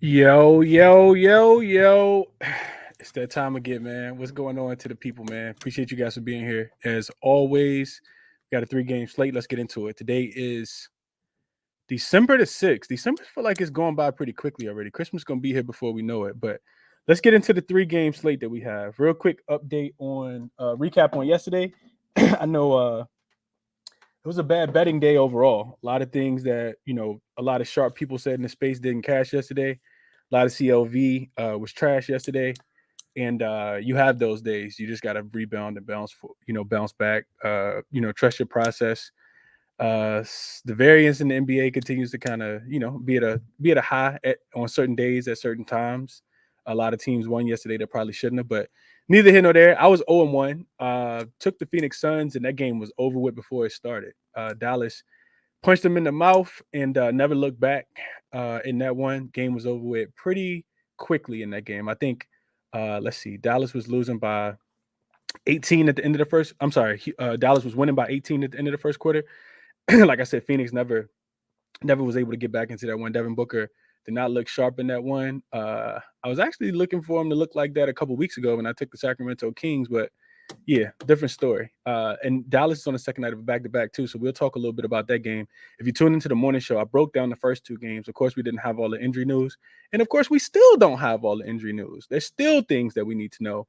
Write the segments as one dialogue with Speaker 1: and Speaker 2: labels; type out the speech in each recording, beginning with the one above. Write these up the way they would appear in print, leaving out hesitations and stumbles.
Speaker 1: Yo, yo, yo, yo. It's that time again, man. What's going on to the people, man? Appreciate you guys for being here. As always, we got a 3 game slate. Let's get into it. Today is December the 6th. December feel like it's going by pretty quickly already. Christmas gonna be here before we know it. But let's get into the 3 game slate that we have. Real quick update on recap on yesterday. I know it was a bad betting day overall. A lot of things that, a lot of sharp people said in the space didn't cash yesterday. A lot of CLV was trash yesterday. And you have those days. You just got to rebound and bounce back. Trust your process. The variance in the NBA continues to kind of, be at a high on certain days at certain times. A lot of teams won yesterday that probably shouldn't have, but neither here nor there. I was 0-1. Took the Phoenix Suns, and that game was over with before it started. Dallas punched them in the mouth and never looked back in that one. Game was over with pretty quickly in that game. I think, let's see, Dallas was losing by 18 at the end of the first. I'm sorry, Dallas was winning by 18 at the end of the first quarter. Like I said, Phoenix never was able to get back into that one. Devin Booker did not look sharp in that one. I was actually looking for him to look like that a couple weeks ago when I took the Sacramento Kings, but yeah, different story. And Dallas is on the second night of a back-to-back too, so we'll talk a little bit about that game. If you tune into the morning show, I broke down the first 2 games. Of course, we didn't have all the injury news, and of course, we still don't have all the injury news. There's still things that we need to know,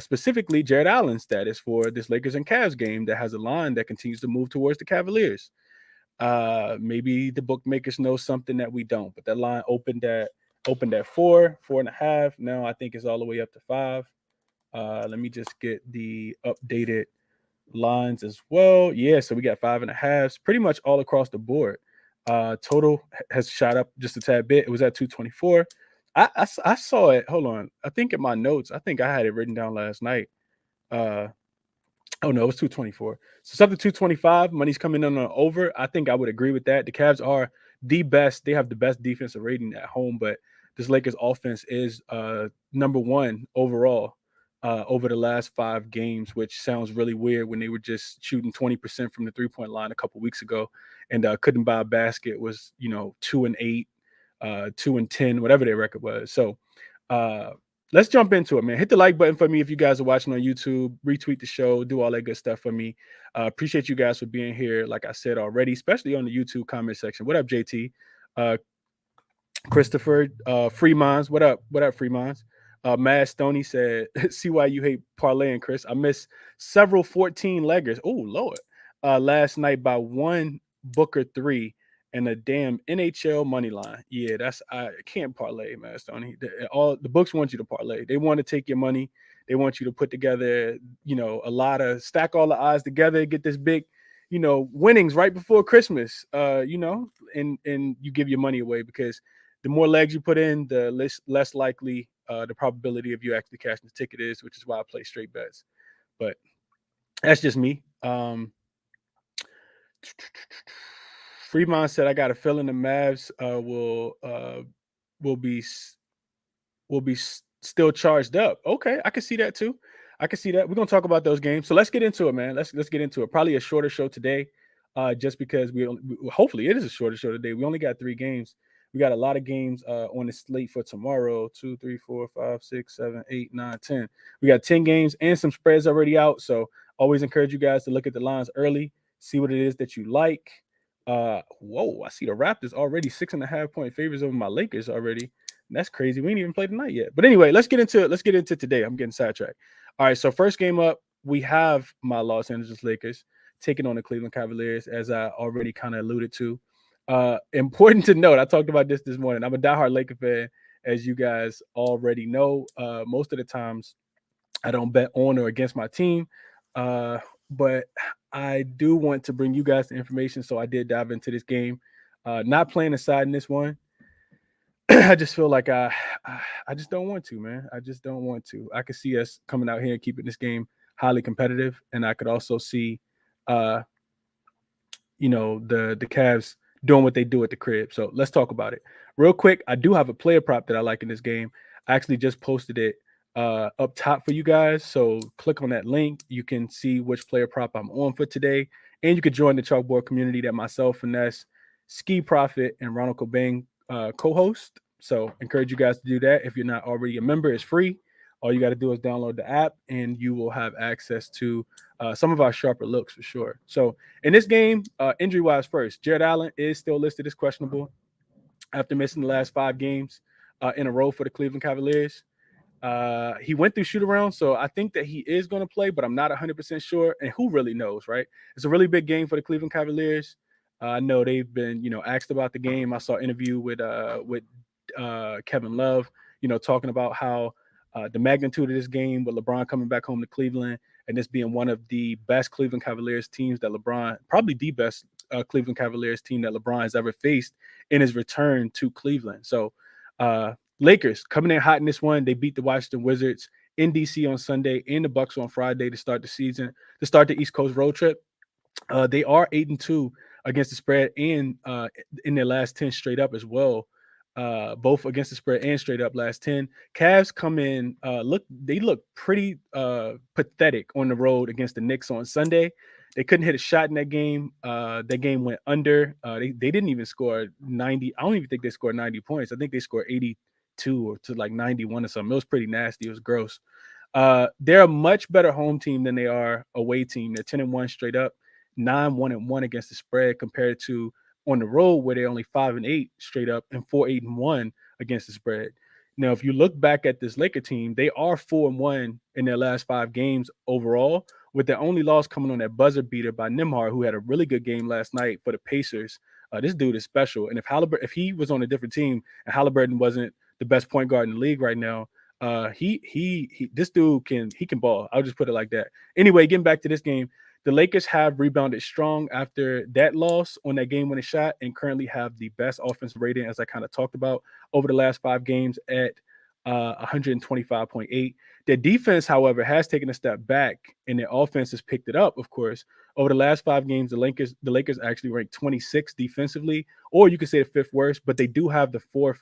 Speaker 1: specifically Jared Allen's status for this Lakers and Cavs game that has a line that continues to move towards the Cavaliers. Maybe the bookmakers know something that we don't, but that line opened at 4.5. Now I think it's all the way up to 5. Let me just get the updated lines as well. Yeah, so we got 5.5s pretty much all across the board. Total has shot up just a tad bit. It was at 224. I saw it. Hold on. I think in my notes, I think I had it written down last night. Oh no, it was 224. So something 225. Money's coming in on over. I think I would agree with that. The Cavs are the best. They have the best defensive rating at home, but this Lakers offense is number one overall over the last 5 games, which sounds really weird when they were just shooting 20% from the 3-point line a couple weeks ago and couldn't buy a basket. Was 2-8, 2-10, whatever their record was. So let's jump into it, man. Hit the like button for me if you guys are watching on YouTube. Retweet the show. Do all that good stuff for me. Appreciate you guys for being here, like I said already, especially on the YouTube comment section. What up, JT? Christopher Freemons. What up? What up, Freemons? Mad Stoney said, see why you hate parlaying, Chris. I missed several 14-leggers. Oh, Lord. Last night by one Booker 3 and a damn NHL money line. Yeah, I can't parlay, man, Stoney. All the books want you to parlay. They want to take your money. They want you to put together, a lot of stack all the odds together, get this big, winnings right before Christmas. And you give your money away because the more legs you put in, the less likely the probability of you actually cashing the ticket is, which is why I play straight bets. But that's just me. Fremont said, "I got a feeling the Mavs will be still charged up." Okay, I can see that too. I can see that. We're gonna talk about those games. So let's get into it, man. Let's get into it. Probably a shorter show today, just because hopefully it is a shorter show today. We only got 3 games. We got a lot of games on the slate for tomorrow. 2, 3, 4, 5, 6, 7, 8, 9, 10. We got 10 games and some spreads already out. So always encourage you guys to look at the lines early, see what it is that you like. Whoa, I see the Raptors already 6.5-point favorites over my Lakers already. That's crazy. We ain't even played tonight yet. But anyway, let's get into today. I'm getting sidetracked. All right, so first game up, we have my Los Angeles Lakers taking on the Cleveland Cavaliers, as I already kind of alluded to. Important to note, I talked about this morning. I'm a diehard Laker fan, as you guys already know. Most of the times, I don't bet on or against my team, but I do want to bring you guys the information, so I did dive into this game. Not playing a side in this one. I just feel like I just don't want to, man. I just don't want to. I could see us coming out here and keeping this game highly competitive, and I could also see, the Cavs doing what they do at the crib. So let's talk about it real quick. I do have a player prop that I like in this game. I actually just posted it up top for you guys. So click on that link. You can see which player prop I'm on for today, and you can join the chalkboard community that myself and that's Ski Profit and Ronald Cobain co-host. So encourage you guys to do that. If you're not already a member, it's free. All you got to do is download the app, and you will have access to some of our sharper looks for sure. So in this game, injury wise, first, Jared Allen is still listed as questionable after missing the last 5 games in a row for the Cleveland Cavaliers. He went through shoot around, so I think that he is going to play, but I'm not 100% sure. And who really knows, right? It's a really big game for the Cleveland Cavaliers. I know they've been, asked about the game. I saw an interview with Kevin Love, talking about how the magnitude of this game with LeBron coming back home to Cleveland and this being one of the best Cleveland Cavaliers teams that LeBron, probably the best Cleveland Cavaliers team that LeBron has ever faced in his return to Cleveland. So, Lakers coming in hot in this one. They beat the Washington Wizards in DC on Sunday and the Bucks on Friday to start the season, to start the East Coast road trip. They are 8-2 against the spread and in their last 10 straight up as well. Both against the spread and straight up last 10. Cavs come in, they look pretty pathetic on the road against the Knicks on Sunday. They couldn't hit a shot in that game. That game went under. They didn't even score 90. I don't even think they scored 90 points. I think they scored 82 or to like 91 or something. It was pretty nasty. It was gross. They're a much better home team than they are away team. They're 10-1 straight up, 9-1-1 against the spread compared to on the road where they're only 5-8 straight up and 4-8-1 against the spread. Now, if you look back at this Laker team, they are 4-1 in their last 5 games overall, with their only loss coming on that buzzer beater by Nembhard, who had a really good game last night for the Pacers. This dude is special, and if he was on a different team and Halliburton wasn't the best point guard in the league right now, this dude can ball. I'll just put it like that. Anyway, getting back to this game, the Lakers have rebounded strong after that loss on that game-winning shot and currently have the best offensive rating, as I kind of talked about, over the last 5 games at 125.8. Their defense, however, has taken a step back, and their offense has picked it up, of course. Over the last 5 games, the Lakers actually ranked 26 defensively, or you could say the 5th worst, but they do have the 4th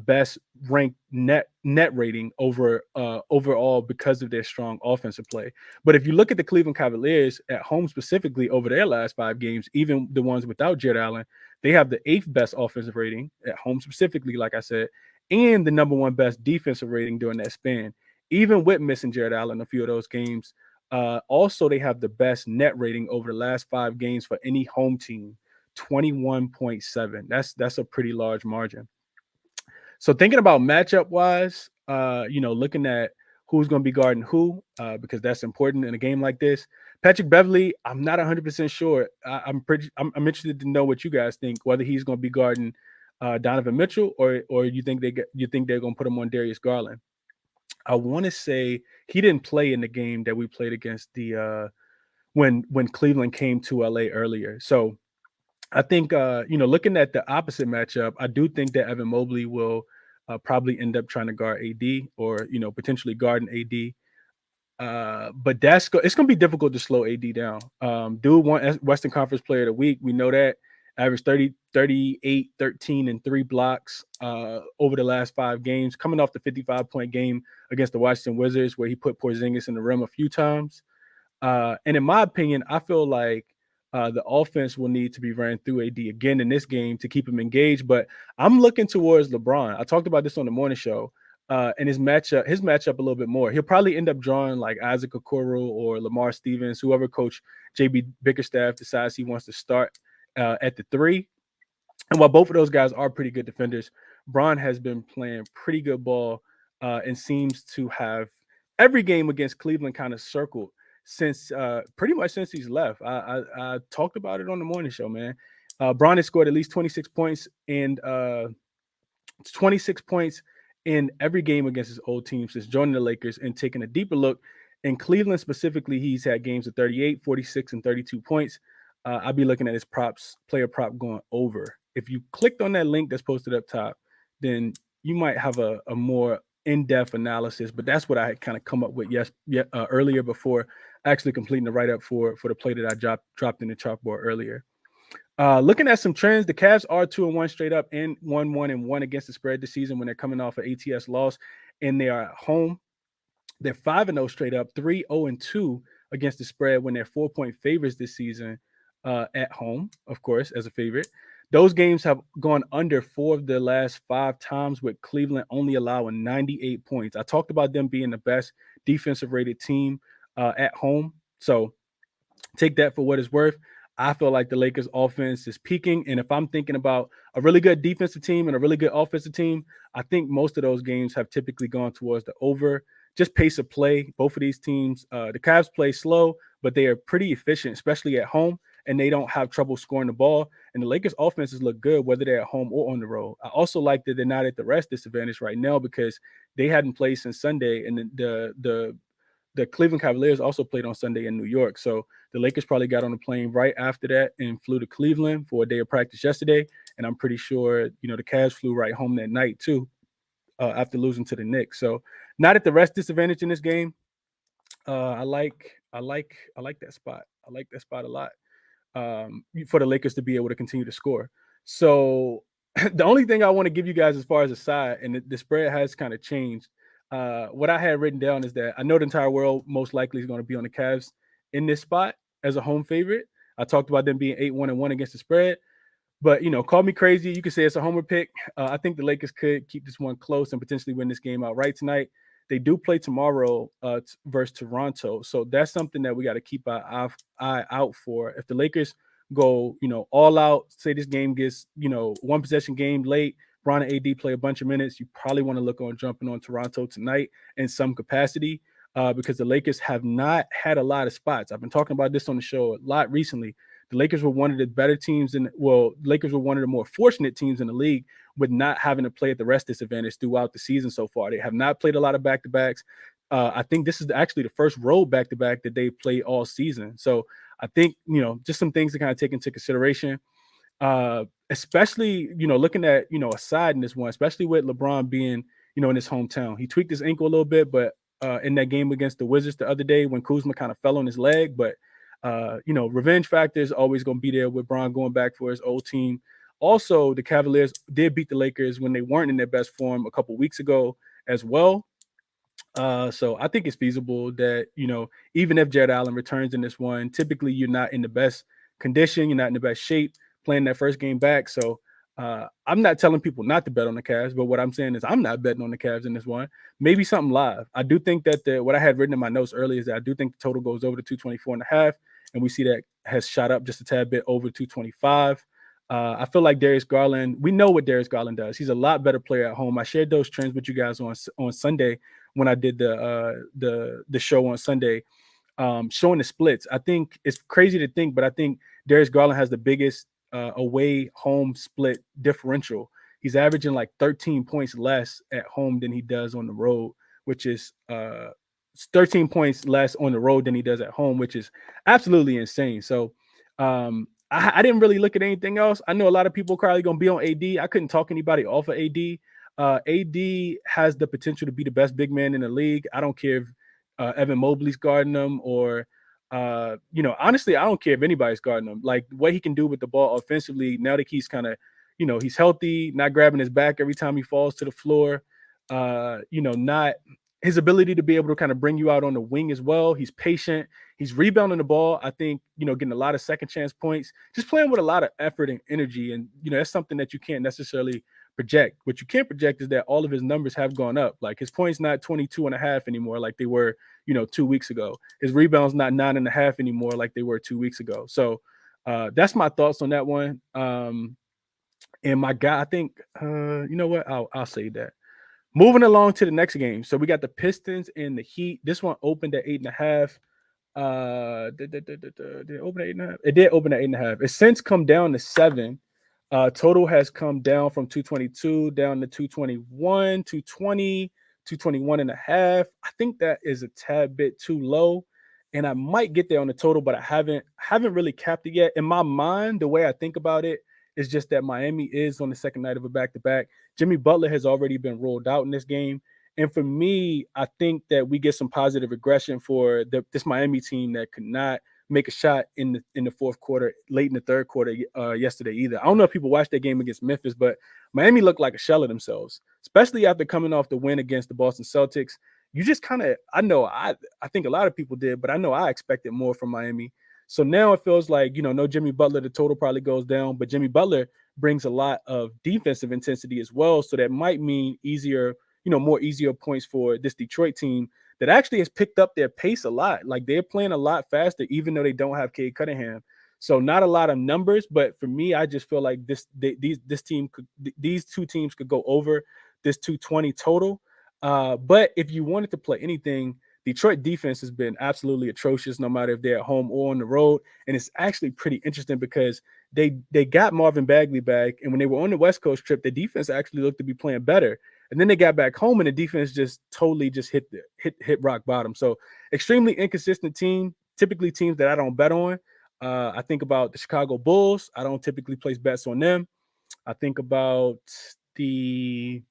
Speaker 1: best ranked net rating overall because of their strong offensive play. But if you look at the Cleveland Cavaliers at home specifically over their last 5 games, even the ones without Jared Allen, they have the 8th best offensive rating at home specifically, like I said, and the number 1 best defensive rating during that span, even with missing Jared Allen a few of those games. Also, they have the best net rating over the last 5 games for any home team, 21.7. That's a pretty large margin. So thinking about matchup wise, looking at who's going to be guarding who, because that's important in a game like this. Patrick Beverley, I'm not 100% sure. I'm interested to know what you guys think, whether he's going to be guarding Donovan Mitchell or you think they're going to put him on Darius Garland. I want to say he didn't play in the game that we played against the when Cleveland came to LA earlier. So I think, looking at the opposite matchup, I do think that Evan Mobley will probably end up trying to guard AD or, potentially guarding AD. But it's going to be difficult to slow AD down. Dude won Western Conference Player of the Week. We know that. Averaged 38, 13, and 3 blocks over the last 5 games, coming off the 55-point game against the Washington Wizards where he put Porzingis in the rim a few times. And in my opinion, I feel like the offense will need to be ran through AD again in this game to keep him engaged. But I'm looking towards LeBron. I talked about this on the morning show, and his matchup a little bit more. He'll probably end up drawing like Isaac Okoro or Lamar Stevens, whoever coach JB Bickerstaff decides he wants to start at the 3. And while both of those guys are pretty good defenders, Bron has been playing pretty good ball and seems to have every game against Cleveland kind of circled since pretty much since he's left. I talked about it on the morning show, man. Bron has scored at least 26 points and 26 points in every game against his old team since joining the Lakers. And taking a deeper look in Cleveland specifically, he's had games of 38, 46, and 32 points. I'll be looking at his player prop going over. If you clicked on that link that's posted up top, then you might have a more in-depth analysis, but that's what I had kind of come up with earlier before actually completing the write-up for the play that I dropped in the chalkboard earlier. Looking at some trends, the Cavs are 2-1 straight up and 1-1 against the spread this season when they're coming off an ATS loss and they are at home. They're 5-0 straight up, 3-0-2 against the spread when they're 4-point favorites this season at home, of course, as a favorite. Those games have gone under 4 of the last 5 times, with Cleveland only allowing 98 points. I talked about them being the best defensive rated team at home. So take that for what it's worth. I feel like the Lakers offense is peaking. And if I'm thinking about a really good defensive team and a really good offensive team, I think most of those games have typically gone towards the over. Just pace of play. Both of these teams, the Cavs play slow, but they are pretty efficient, especially at home, and they don't have trouble scoring the ball. And the Lakers offenses look good, whether they're at home or on the road. I also like that they're not at the rest disadvantage right now because they hadn't played since Sunday, and the Cleveland Cavaliers also played on Sunday in New York. So the Lakers probably got on a plane right after that and flew to Cleveland for a day of practice yesterday. And I'm pretty sure, the Cavs flew right home that night too, after losing to the Knicks. So not at the rest disadvantage in this game. I like that spot. I like that spot a lot, for the Lakers to be able to continue to score. So the only thing I want to give you guys as far as a side, and the spread has kind of changed. What I had written down is that I know the entire world most likely is going to be on the Cavs in this spot as a home favorite. I talked about them being 8-1-1 against the spread. But, call me crazy. You could say it's a homer pick. I think the Lakers could keep this one close and potentially win this game outright tonight. They do play tomorrow versus Toronto. So that's something that we got to keep our eye out for. If the Lakers go, all out, say this game gets, one possession game late, Bron and AD play a bunch of minutes, you probably want to look on jumping on Toronto tonight in some capacity, because the Lakers have not had a lot of spots. I've been talking about this on the show a lot recently. The Lakers were one of the better teams Lakers were one of the more fortunate teams in the league with not having to play at the rest disadvantage throughout the season so far. They have not played a lot of back-to-backs. I think this is actually the first road back-to-back that they played all season. So I think, just some things to kind of take into consideration, especially, looking at, a side in this one, especially with LeBron being, in his hometown. He tweaked his ankle a little bit, but in that game against the Wizards the other day when Kuzma kind of fell on his leg, but revenge factor is always going to be there with Bron going back for his old team. Also, the Cavaliers did beat the Lakers when they weren't in their best form a couple weeks ago as well. So I think it's feasible that, even if Jared Allen returns in this one, typically you're not in the best condition, you're not in the best shape playing that first game back. So I'm not telling people not to bet on the Cavs, but what I'm saying is I'm not betting on the Cavs in this one. Maybe something live. I do think that what I had written in my notes earlier is that I do think the total goes over to 224.5, and we see that has shot up just a tad bit over 225. I feel like Darius Garland, we know what Darius Garland does. He's a lot better player at home. I shared those trends with you guys on Sunday when I did the show on Sunday, showing the splits. I think it's crazy to think, but I think Darius Garland has the biggest away home split differential. He's averaging like 13 points less at home than he does on the road, which is 13 points less on the road than he does at home, which is absolutely insane. So I didn't really look at anything else. I know a lot of people probably going to be on AD. I couldn't talk anybody off of AD. AD has the potential to be the best big man in the league. I don't care if Evan Mobley's guarding him or honestly, I don't care if anybody's guarding him. Like what he can do with the ball offensively, now that he's kind of, he's healthy, not grabbing his back every time he falls to the floor, not his ability to be able to kind of bring you out on the wing as well. He's patient. He's rebounding the ball. I think, getting a lot of second chance points, just playing with a lot of effort and energy. And, that's something that you can't necessarily project. What you can't project is that all of his numbers have gone up. Like his points not 22.5 anymore like they were, 2 weeks ago. His rebounds not 9.5 anymore like they were 2 weeks ago. So that's my thoughts on that one. And my guy, I think, you know what? I'll say that. Moving along to the next game. So we got the Pistons and the Heat. This one opened at 8.5. Did it open at 8.5? It did open at 8.5. It's since come down to 7. Total has come down from 222 down to 221, 220, 221.5. I think that is a tad bit too low, and I might get there on the total, but I haven't really capped it yet. In my mind, the way I think about it is just that Miami is on the second night of a back-to-back. Jimmy Butler has already been ruled out in this game. And for me, I think that we get some positive aggression for this Miami team that could not make a shot in the fourth quarter, late in the third quarter yesterday either. I don't know if people watched that game against Memphis, but Miami looked like a shell of themselves, especially after coming off the win against the Boston Celtics. You just kind of, I think a lot of people did, but I know I expected more from Miami. So now it feels like, no Jimmy Butler, the total probably goes down, but Jimmy Butler brings a lot of defensive intensity as well. So that might mean more easier points for this Detroit team that actually has picked up their pace a lot. Like they're playing a lot faster, even though they don't have Cade Cunningham. So not a lot of numbers, but for me, I just feel like these two teams could go over this 220 total. But if you wanted to play anything, Detroit defense has been absolutely atrocious, no matter if they're at home or on the road. And it's actually pretty interesting because they got Marvin Bagley back, and when they were on the West Coast trip, the defense actually looked to be playing better. And then they got back home, and the defense just totally just hit rock bottom. So extremely inconsistent team. Typically teams that I don't bet on. I think about the Chicago Bulls. I don't typically place bets on them. I think about the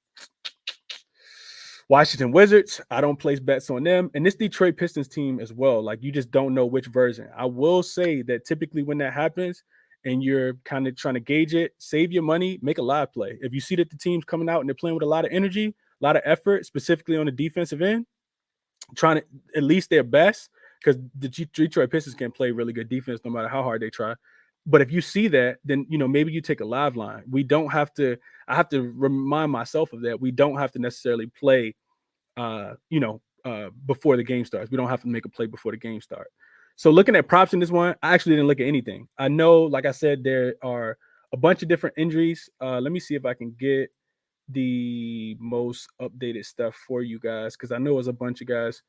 Speaker 1: Washington Wizards. I don't place bets on them. And this Detroit Pistons team as well. Like you just don't know which version. I will say that typically when that happens and you're kind of trying to gauge it, save your money, make a live play. If you see that the team's coming out and they're playing with a lot of energy, a lot of effort, specifically on the defensive end, trying to at least their best, because the Detroit Pistons can play really good defense no matter how hard they try. But if you see that, then maybe you take a live line. We don't have to. I have to remind myself of that. We don't have to necessarily play, before the game starts. We don't have to make a play before the game starts. So looking at props in this one, I actually didn't look at anything. I know, like I said, there are a bunch of different injuries. Let me see if I can get the most updated stuff for you guys, because I know there's a bunch of guys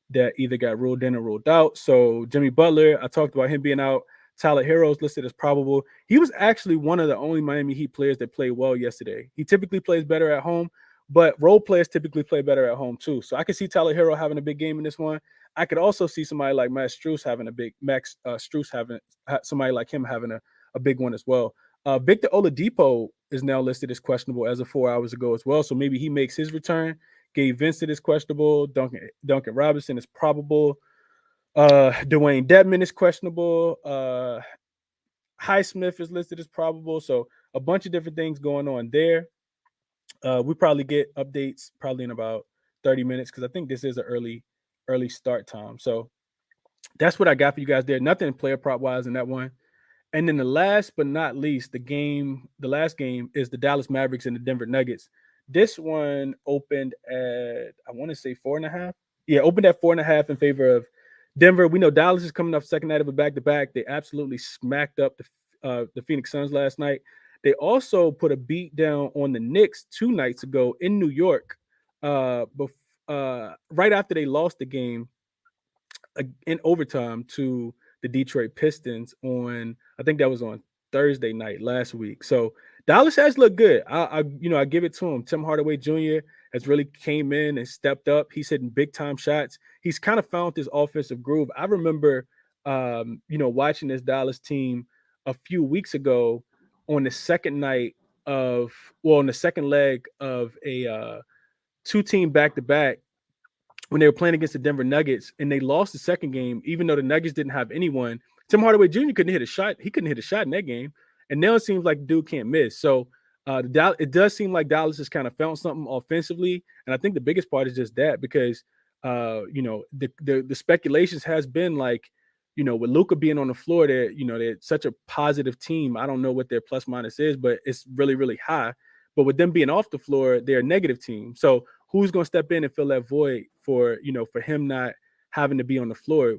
Speaker 1: that either got ruled in or ruled out. So Jimmy Butler, I talked about him being out. Tyler Herro's listed as probable. He was actually one of the only Miami Heat players that played well yesterday. He typically plays better at home, but role players typically play better at home too. So I could see Tyler Herro having a big game in this one. I could also see somebody like Max Strus having somebody like him having a big one as well. Victor Oladipo is now listed as questionable as of 4 hours ago as well. So maybe he makes his return. Gabe Vincent is questionable. Duncan Robinson is probable. Dwayne Dedman is questionable. Highsmith is listed as probable. So a bunch of different things going on there. We probably get updates probably in about 30 minutes, because I think this is an early start time. So that's what I got for you guys there. Nothing player prop wise in that one. And then the last but not least, the last game is the Dallas Mavericks and the Denver Nuggets. This one opened at, I want to say 4.5. Yeah, opened at 4.5 in favor of Denver. We know Dallas is coming off second night of a back-to-back. They absolutely smacked up the Phoenix Suns last night. They also put a beat down on the Knicks 2 nights ago in New York, right after they lost the game in overtime to the Detroit Pistons I think that was on Thursday night last week. So Dallas has looked good. I give it to him. Tim Hardaway Jr. has really came in and stepped up. He's hitting big time shots. He's kind of found his offensive groove. I remember, watching this Dallas team a few weeks ago on the second leg of a 2-team back-to-back, when they were playing against the Denver Nuggets, and they lost the second game, even though the Nuggets didn't have anyone. Tim Hardaway Jr. couldn't hit a shot. He couldn't hit a shot in that game. And now it seems like the dude can't miss. So it does seem like Dallas has kind of found something offensively. And I think the biggest part is just that, because, the speculations has been like, with Luka being on the floor, they're such a positive team. I don't know what their plus minus is, but it's really, really high. But with them being off the floor, they're a negative team. So who's going to step in and fill that void for him not having to be on the floor?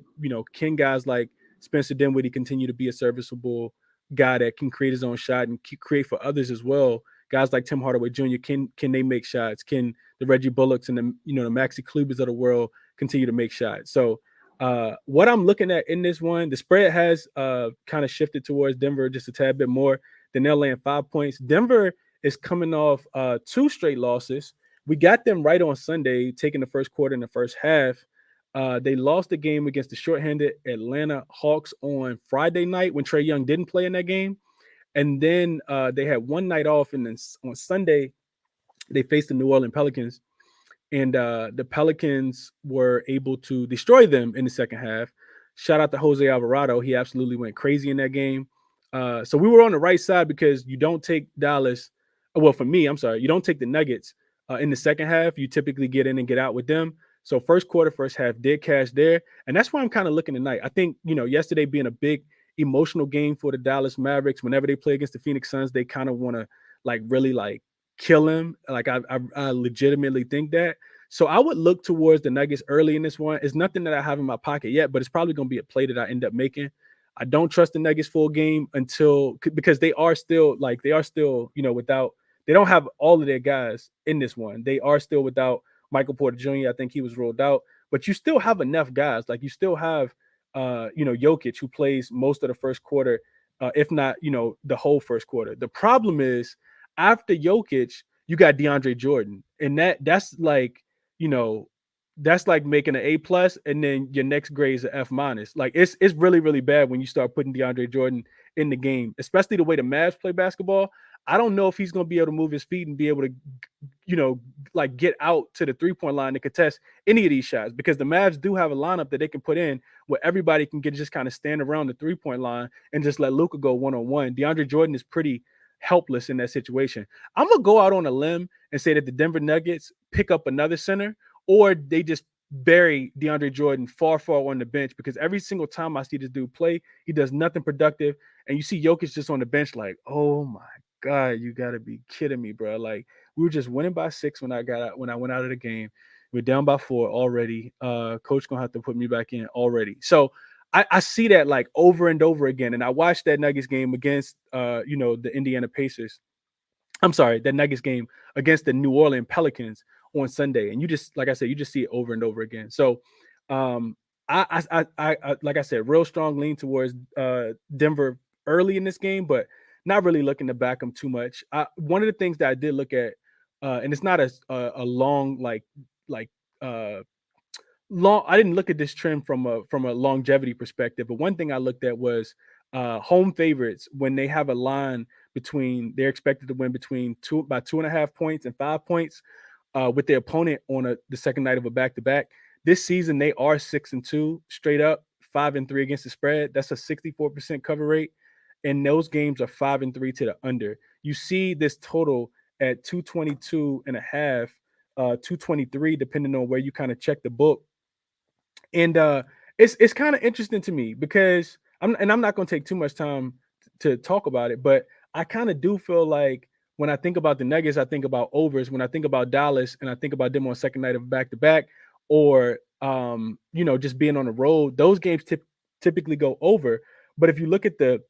Speaker 1: Can guys like Spencer Dinwiddie continue to be a serviceable guy that can create his own shot and create for others as well? Guys like Tim Hardaway Jr., can they make shots? Can the Reggie Bullocks and the Maxi Klubers of the world continue to make shots? So what I'm looking at in this one, the spread has kind of shifted towards Denver just a tad bit more. Then they're laying 5 points. Denver is coming off 2 straight losses. We got them right on Sunday, taking the first quarter and the first half. They lost the game against the shorthanded Atlanta Hawks on Friday night when Trae Young didn't play in that game. And then they had one night off, and then on Sunday, they faced the New Orleans Pelicans. And the Pelicans were able to destroy them in the second half. Shout out to Jose Alvarado. He absolutely went crazy in that game. So we were on the right side, because you don't take Dallas. Well, for me, I'm sorry, you don't take the Nuggets in the second half. You typically get in and get out with them. So first quarter, first half did cash there. And that's why I'm kind of looking tonight. I think, yesterday being a big emotional game for the Dallas Mavericks. Whenever they play against the Phoenix Suns, they kind of want to like really like kill him. Like I legitimately think that. So I would look towards the Nuggets early in this one. It's nothing that I have in my pocket yet, but it's probably going to be a play that I end up making. I don't trust the Nuggets full game because they are still without, they don't have all of their guys in this one. They are still without Michael Porter Jr. I think he was rolled out, but you still have enough guys. Like you still have Jokic, who plays most of the first quarter, if not, the whole first quarter. The problem is after Jokic, you got DeAndre Jordan, and that's like, that's like making an A+, and then your next grade is an F-. Like it's really, really bad when you start putting DeAndre Jordan in the game, especially the way the Mavs play basketball. I don't know if he's going to be able to move his feet and be able to, like get out to the 3-point line to contest any of these shots, because the Mavs do have a lineup that they can put in where everybody can just kind of stand around the 3-point line and just let Luka go one-on-one. DeAndre Jordan is pretty helpless in that situation. I'm going to go out on a limb and say that the Denver Nuggets pick up another center, or they just bury DeAndre Jordan far, far on the bench, because every single time I see this dude play, he does nothing productive. And you see Jokic just on the bench like, oh my God, you got to be kidding me, bro. Like, we were just winning by 6 when I went out of the game. We're down by 4 already. Coach going to have to put me back in already. So I see that like over and over again. And I watched that Nuggets game against, the Indiana Pacers. I'm sorry, that Nuggets game against the New Orleans Pelicans on Sunday. And you just, like I said, you just see it over and over again. So I like I said, real strong lean towards Denver early in this game, but not really looking to back them too much. One of the things that I did look at, and it's not a long long. I didn't look at this trend from a longevity perspective, but one thing I looked at was home favorites when they have a line between, they're expected to win between 2.5 points and 5 points with their opponent on the second night of a back-to-back. This season they are 6-2 straight up, 5-3 against the spread. That's a 64% cover rate, and those games are 5-3 to the under. You see this total at 222.5, 223, depending on where you kind of check the book. And it's kind of interesting to me because I'm not going to take too much time to talk about it, but I kind of do feel like when I think about the Nuggets, I think about overs. When I think about Dallas and I think about them on second night of back-to-back, or just being on the road, those games typically go over. But if you look at the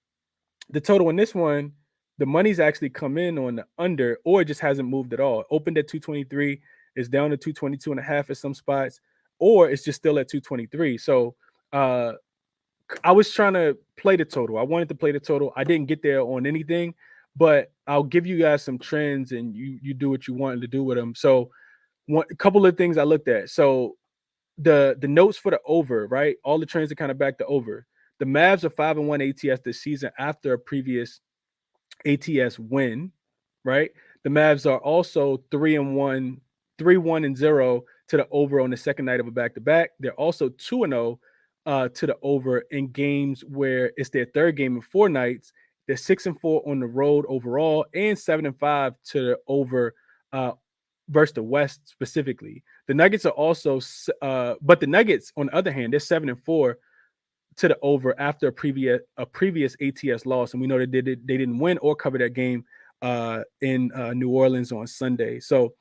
Speaker 1: total in this one, the money's actually come in on the under, or it just hasn't moved at all. It opened at 223, it's down to 222.5 at some spots, or it's just still at 223. So I was trying to play the total. I wanted to play the total. I didn't get there on anything, but I'll give you guys some trends, and you do what you want to do with them. So a couple of things I looked at. So the notes for the over, right? All the trends are kind of back to over. The Mavs are 5-1 ATS this season after a previous ATS win, right? The Mavs are also 3-1, 3-1-0 to the over on the second night of a back-to-back. They're also 2-0 to the over in games where it's their third game in 4 nights. They're 6-4 on the road overall, and 7-5 to the over versus the West specifically. The Nuggets are also, but the Nuggets, on the other hand, they're 7-4 to the over after a previous ATS loss, and we know that they didn't win or cover that game in New Orleans on Sunday. So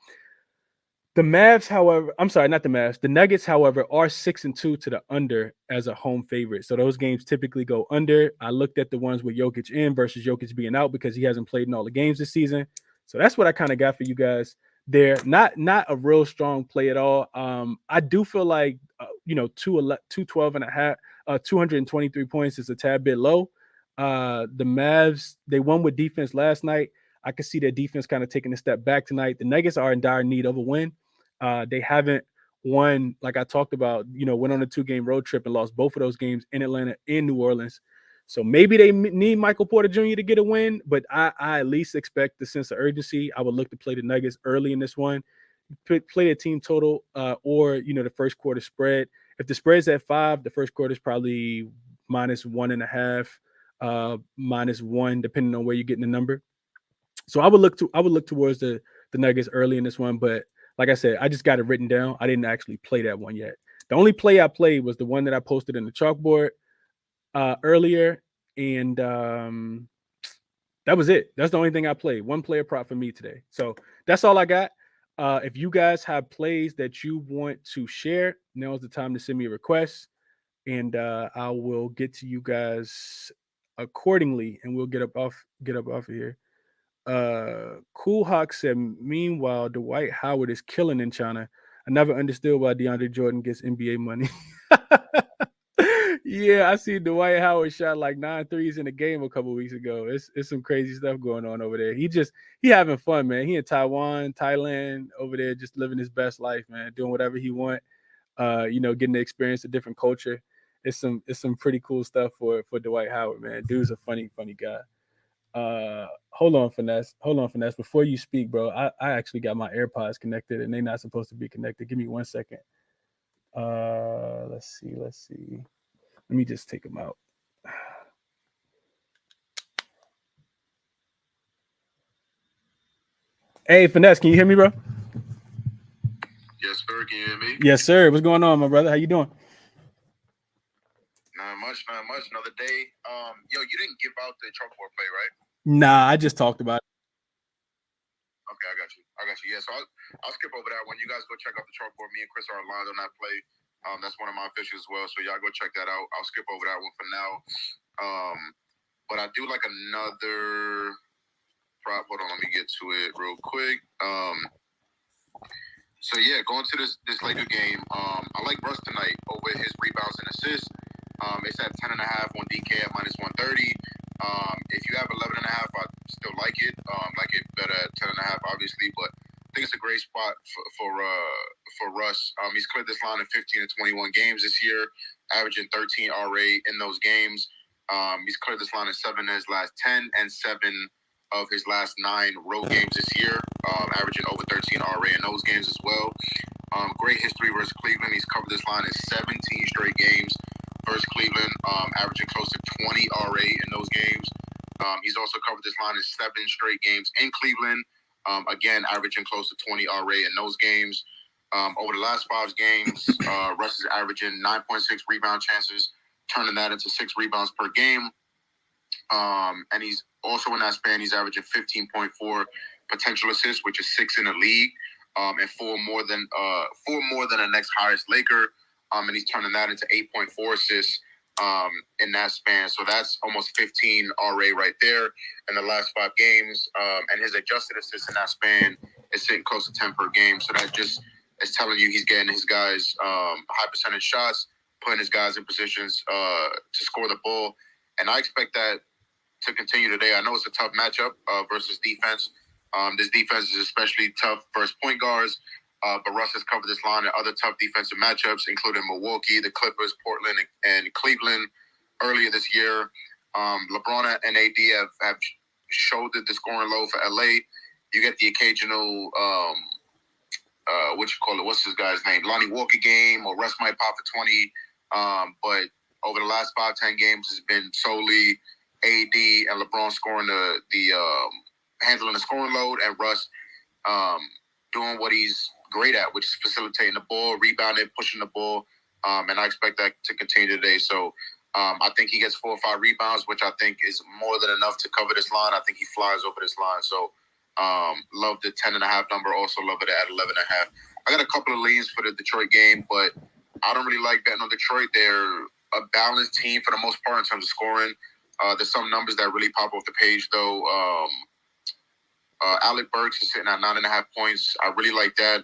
Speaker 1: the Mavs, however, I'm sorry, not the Mavs. The Nuggets, however, are 6-2 to the under as a home favorite. So those games typically go under. I looked at the ones with Jokic in versus Jokic being out because he hasn't played in all the games this season. So that's what I kind of got for you guys there. Not a real strong play at all. I do feel like 212.5, 223 points is a tad bit low. The Mavs, they won with defense last night. I can see their defense kind of taking a step back tonight. The Nuggets are in dire need of a win. They haven't won, like I talked about, went on a 2-game road trip and lost both of those games in Atlanta and New Orleans. So maybe they need Michael Porter Jr. to get a win, but I at least expect the sense of urgency. I would look to play the Nuggets early in this one, play a team total or, the first quarter spread. If the spread's at 5, the first quarter is probably -1.5, -1, depending on where you're getting the number. So I would look towards the Nuggets early in this one, but like I said, I just got it written down. I didn't actually play that one yet. The only play I played was the one that I posted in the chalkboard earlier, And that was it. That's the only thing I played. One player prop for me today. So that's all I got. If you guys have plays that you want to share, now is the time to send me a request, and I will get to you guys accordingly, and we'll get up off of here. Cool Hawk said, meanwhile, Dwight Howard is killing in China. I never understood why DeAndre Jordan gets NBA money. Yeah, I see Dwight Howard shot like 9 threes in a game a couple weeks ago. It's some crazy stuff going on over there. He having fun, man. He in Taiwan, Thailand, over there, just living his best life, man. Doing whatever he want. Getting to experience a different culture. It's some pretty cool stuff for Dwight Howard, man. Dude's a funny guy. Hold on, finesse. Before you speak, bro, I actually got my AirPods connected and they're not supposed to be connected. Give me 1 second. Let's see. Let me just take them out. Hey, finesse, can you hear me, bro?
Speaker 2: Yes, sir. Can you hear me?
Speaker 1: Yes, sir. What's going on, my brother? How you doing?
Speaker 2: Not much. Another day. You didn't give out the chalkboard play, right?
Speaker 1: Nah, I just talked about it.
Speaker 2: Okay, I got you. Yeah, so I'll skip over that one. You guys go check out the chalkboard. Me and Chris are aligned on that play. That's one of my officials as well. So y'all go check that out. I'll skip over that one for now. But I do like another prop. Hold on, let me get to it real quick. So yeah, going to this Laker game. I like Russ tonight over his rebounds and assists. It's at 10.5 on DK at -130. If you have 11.5, I still like it. Like it better at 10.5, obviously, but I think it's a great spot for Russ. He's cleared this line in 15 to 21 games this year, averaging 13 RA in those games. He's cleared this line in 7 of his last 10 and 7 of his last 9 road games this year, averaging over 13 RA in those games as well. Great history versus Cleveland. He's covered this line in 17 straight games versus Cleveland, averaging close to 20 RA in those games. He's also covered this line in 7 straight games in Cleveland, again, averaging close to 20 RA in those games. Over the last 5 games, Russ is averaging 9.6 rebound chances, turning that into 6 rebounds per game. And he's also in that span, he's averaging 15.4 potential assists, which is 6 in the league, and 4 more than the next highest Laker. And he's turning that into 8.4 assists in that span. So that's almost 15 RA right there in the last 5 games. And his adjusted assists in that span is sitting close to 10 per game. So that just is telling you he's getting his guys high percentage shots, putting his guys in positions to score the ball. And I expect that to continue today. I know it's a tough matchup versus defense. This defense is especially tough versus point guards. But Russ has covered this line in other tough defensive matchups, including Milwaukee, the Clippers, Portland, and Cleveland earlier this year. LeBron and AD have shouldered the scoring load for LA. You get the occasional, what's this guy's name? Lonnie Walker game, or Russ might pop for 20. But over the last 5-10 games, it's been solely AD and LeBron scoring the handling the scoring load, and Russ doing what he's great at, which is facilitating the ball, rebounding, pushing the ball. And I expect that to continue today. So I think he gets 4 or 5 rebounds, which I think is more than enough to cover this line. I think he flies over this line. So love the 10.5 number. Also love it at 11.5. I got a couple of leans for the Detroit game, but I don't really like betting on Detroit. They're a balanced team for the most part in terms of scoring. There's some numbers that really pop off the page, though. Alec Burks is sitting at 9.5 points. I really like that.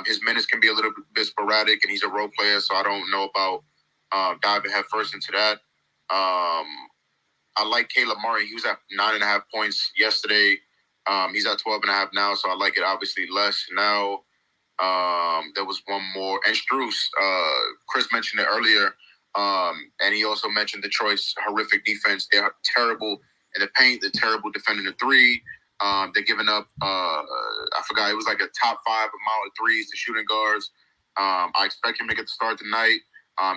Speaker 2: His minutes can be a little bit sporadic, and he's a role player, so I don't know about diving headfirst into that. I like Caleb Murray. He was at 9.5 points yesterday. He's at 12.5 now, so I like it obviously less now. There was one more. And Strus, Chris mentioned it earlier, and he also mentioned Detroit's horrific defense. They're terrible in the paint. They're terrible defending the 3. They're giving up, I forgot, it was like a top 5 amount of threes to shooting guards. I expect him to get the start tonight.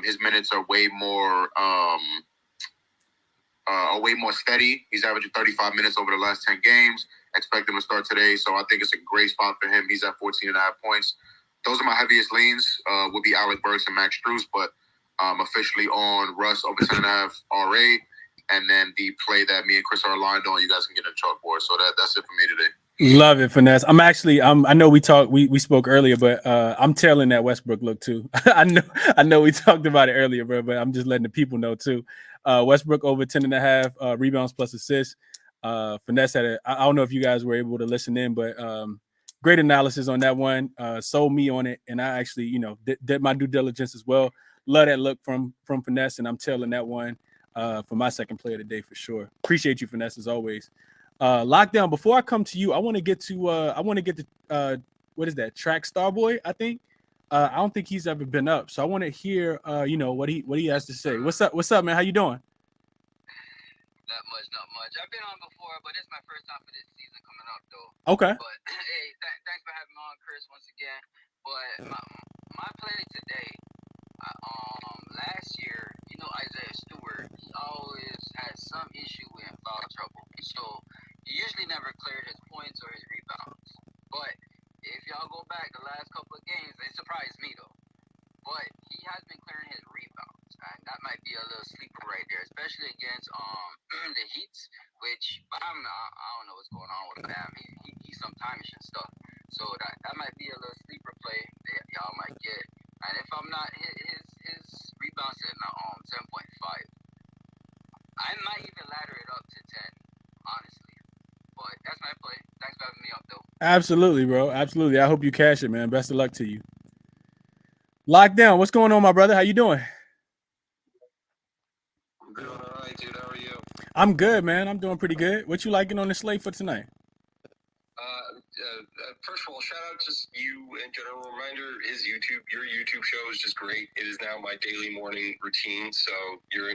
Speaker 2: His minutes are way more steady. He's averaging 35 minutes over the last 10 games. Expect him to start today, so I think it's a great spot for him. He's at 14.5 points. Those are my heaviest leans, would be Alec Burks and Max Strus, but officially on Russ over 10.5 RA. and then the play that me and Chris are aligned on, you guys can get a chalkboard. So that's it for me today.
Speaker 1: Love it, Finesse. I know we spoke earlier, but I'm tailing that Westbrook look too. I know we talked about it earlier, bro, but I'm just letting the people know too. Westbrook over 10.5 rebounds plus assists. Finesse had I don't know if you guys were able to listen in, but great analysis on that one. Sold me on it, and I actually, did my due diligence as well. Love that look from Finesse, and I'm tailing that one for my second play of the day for sure. Appreciate you, Finesse, as always. Lockdown. Before I come to you, I want to get to what is that? Track Starboy, I think. I don't think he's ever been up, so I want to hear what he has to say. What's up, man? How you doing?
Speaker 3: Not much. I've been on before, but it's my first time for this season coming up though.
Speaker 1: Okay.
Speaker 3: But hey, thanks for having me on, Chris, once again. But my play today, last year, Isaiah Stewart, he always had some issue with foul trouble. So he usually never cleared his points or his rebounds. But if y'all go back the last couple of games, they surprised me though. But he has been clearing his rebounds, and that might be a little sleeper right there, especially against the Heats, which I don't know what's going on with Bam. He's some timeish and stuff. So that might be a little sleeper play that y'all might get. And if I'm not his rebounds at 7.5, I might even ladder it up to 10, honestly. But that's my play. Thanks for having me up though.
Speaker 1: Absolutely, bro. Absolutely. I hope you cash it, man. Best of luck to you. Lockdown, what's going on, my brother? How you doing?
Speaker 4: I'm doing all right, dude. How are you?
Speaker 1: I'm good, man. I'm doing pretty good. What you liking on the slate for tonight?
Speaker 4: First of all, shout out to you and general reminder, your YouTube show is just great. It is now my daily morning routine. So your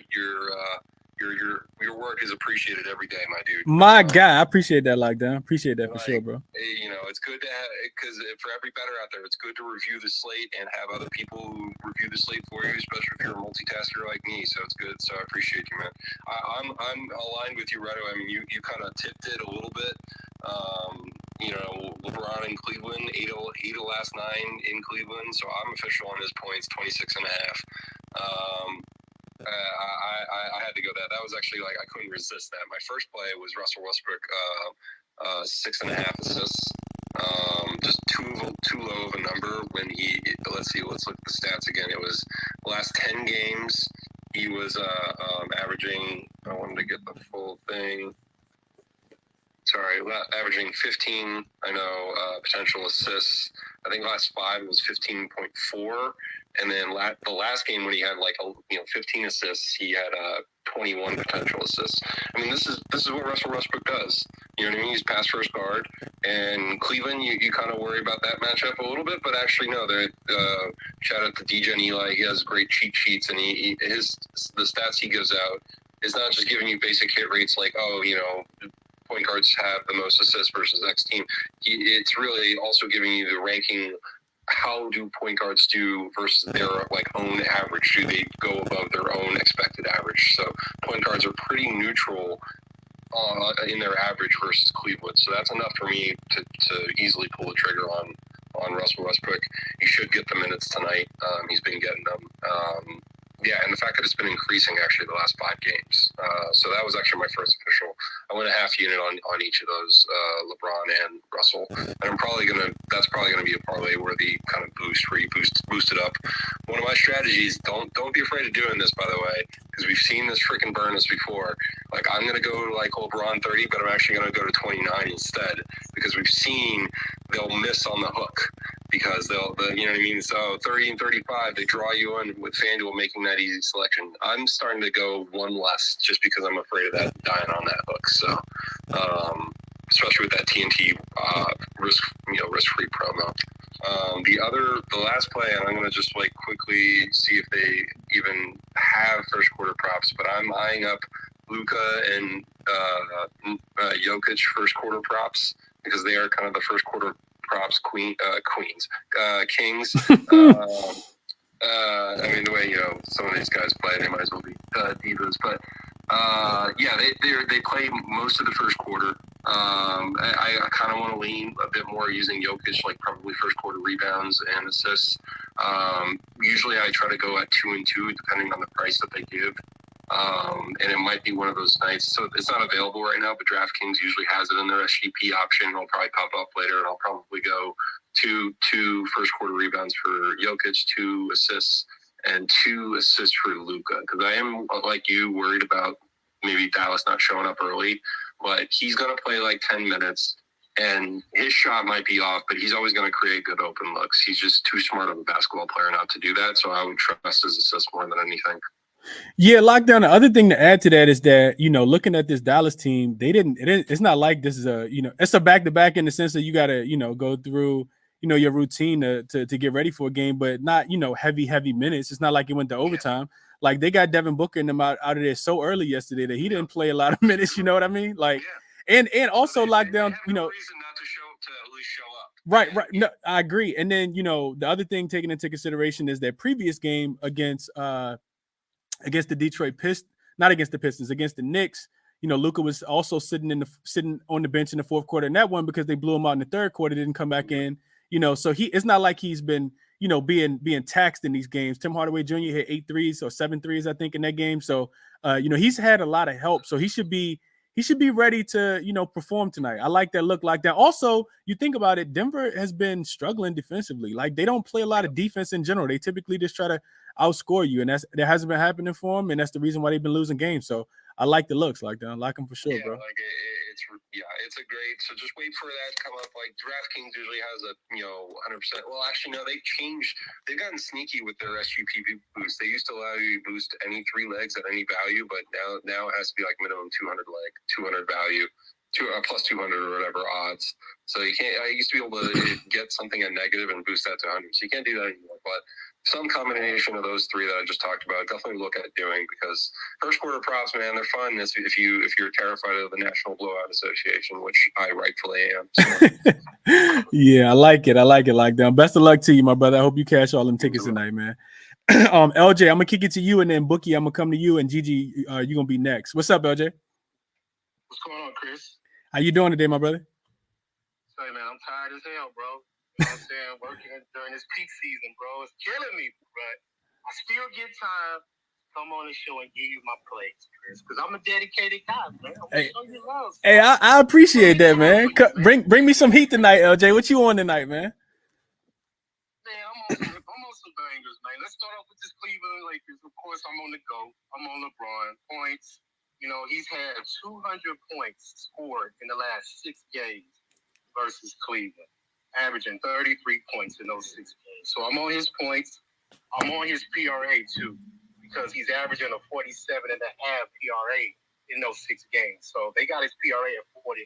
Speaker 4: work is appreciated every day, my dude.
Speaker 1: My guy, I appreciate that, Lockdown. Appreciate that for sure, bro.
Speaker 4: It's good to have, because for every bettor out there, it's good to review the slate and have other people who review the slate for you, especially if you're a multitasker like me. So it's good. So I appreciate you, man. I'm aligned with you, Redo. I mean, you kind of tipped it a little bit. LeBron in Cleveland, 8 of last 9 in Cleveland. So I'm official on his points, 26.5. I had to go that. That was actually I couldn't resist that. My first play was Russell Westbrook, 6.5 assists. Just too low of a number when let's look at the stats again. It was the last 10 games. He was averaging, I wanted to get the full thing. Sorry, averaging 15, potential assists. I think last 5 was 15.4. And then the last game when he had 15 assists, he had 21 potential assists. I mean, this is what Russell Westbrook does. You know what I mean? He's pass first guard. And Cleveland, you kind of worry about that matchup a little bit, but actually no. Shout out to DJ and Eli. He has great cheat sheets, and the stats he gives out is not just giving you basic hit rates point guards have the most assists versus X team. It's really also giving you the ranking. How do point guards do versus their own average? Do they go above their own expected average? So point guards are pretty neutral in their average versus Cleveland. So that's enough for me to easily pull the trigger on Russell Westbrook. He should get the minutes tonight. He's been getting them. And the fact that it's been increasing actually the last 5 games. So that was actually my first official. I went a half unit on each of those, LeBron and Russell. And that's probably gonna be a parlay worthy kind of boost where you boost it up. One of my strategies, don't be afraid of doing this, by the way, because we've seen this freaking burn us before. I'm gonna go LeBron 30, but I'm actually gonna go to 29 instead, because we've seen they'll miss on the hook. Because you know what I mean? So 30 and 35, they draw you in with FanDuel making that easy selection. I'm starting to go one less just because I'm afraid of that dying on that hook. So, especially with that TNT risk-free promo. The last play, and I'm going to just quickly see if they even have first quarter props, but I'm eyeing up Luka and Jokic first quarter props because they are kind of the first quarter props kings. The way some of these guys play, they might as well be divas. But they play most of the first quarter. I kind of want to lean a bit more using Jokic, probably first quarter rebounds and assists. Usually I try to go at 2 and 2, depending on the price that they give. And it might be one of those nights. So it's not available right now, but DraftKings usually has it in their SGP option. It'll probably pop up later, and I'll probably go two first quarter rebounds for Jokic, 2 assists, and 2 assists for Luka. Because I am, like you, worried about maybe Dallas not showing up early, but he's going to play like 10 minutes. And his shot might be off, but he's always going to create good open looks. He's just too smart of a basketball player not to do that. So I would trust his assist more than anything.
Speaker 1: Yeah, lockdown. The other thing to add to that is that, looking at this Dallas team, it's not like this is it's a back-to-back in the sense that you got to, go through, your routine to get ready for a game, but not, heavy minutes. It's not like it went to overtime. Yeah. Like they got Devin Booker and them out of there so early yesterday that he didn't play a lot of minutes. You know what I mean? Like, and also lockdown,
Speaker 4: reason not to at least show up.
Speaker 1: Right. No, I agree. And then, the other thing taken into consideration is that previous game against the Detroit Pistons, not against the Pistons, against the Knicks, Luka was also sitting on the bench in the fourth quarter in that one because they blew him out in the third quarter, didn't come back in, so it's not like he's been, being taxed in these games. Tim Hardaway Jr. hit 8 threes or 7 threes, I think, in that game. So, he's had a lot of help. So he should be ready to, perform tonight. I like that look like that. Also, you think about it, Denver has been struggling defensively. Like they don't play a lot of defense in general. They typically just try to outscore you, and that hasn't been happening for them, and that's the reason why they've been losing games. So I like the looks like that. I like them for sure, bro.
Speaker 4: Like it's a great. So just wait for that to come up. Like DraftKings usually has a 100%. Well, actually no, they've gotten sneaky with their SGP boost. They used to allow you to boost any 3 legs at any value, but now it has to be like minimum 200 value. Plus 200 or whatever odds. So you can't. I used to be able to get something at negative and boost that to 100. So you can't do that anymore. But some combination of those 3 that I just talked about, definitely look at doing, because first quarter props, man, they're fun. If you're terrified of the National Blowout Association, which I rightfully am. So.
Speaker 1: Yeah, I like it like that. Best of luck to you, my brother. I hope you cash all them tickets tonight, man. LJ, I'm gonna kick it to you, and then Bookie, I'm gonna come to you, and Gigi, you're gonna be next. What's up, LJ?
Speaker 5: What's going on, Chris?
Speaker 1: How you doing today, my brother?
Speaker 5: Hey, man, I'm tired as hell, bro. You know what I'm saying? Working during this peak season, bro. It's killing me, but I still get time to come on the show and give you my plays, Chris, because I'm a dedicated guy, man. I'm gonna show you love.
Speaker 1: Hey, I appreciate that, man. Bring me some heat tonight, LJ. What you on tonight, man?
Speaker 5: Man, I'm on some bangers, man. Let's start off with this Cleveland Lakers. Of course, I'm on the GOAT. I'm on LeBron. Points. He's had 200 points scored in the last 6 games versus Cleveland, averaging 33 points in those 6 games. So I'm on his points. I'm on his PRA, too, because he's averaging a 47.5 PRA in those 6 games. So they got his PRA at 40.5.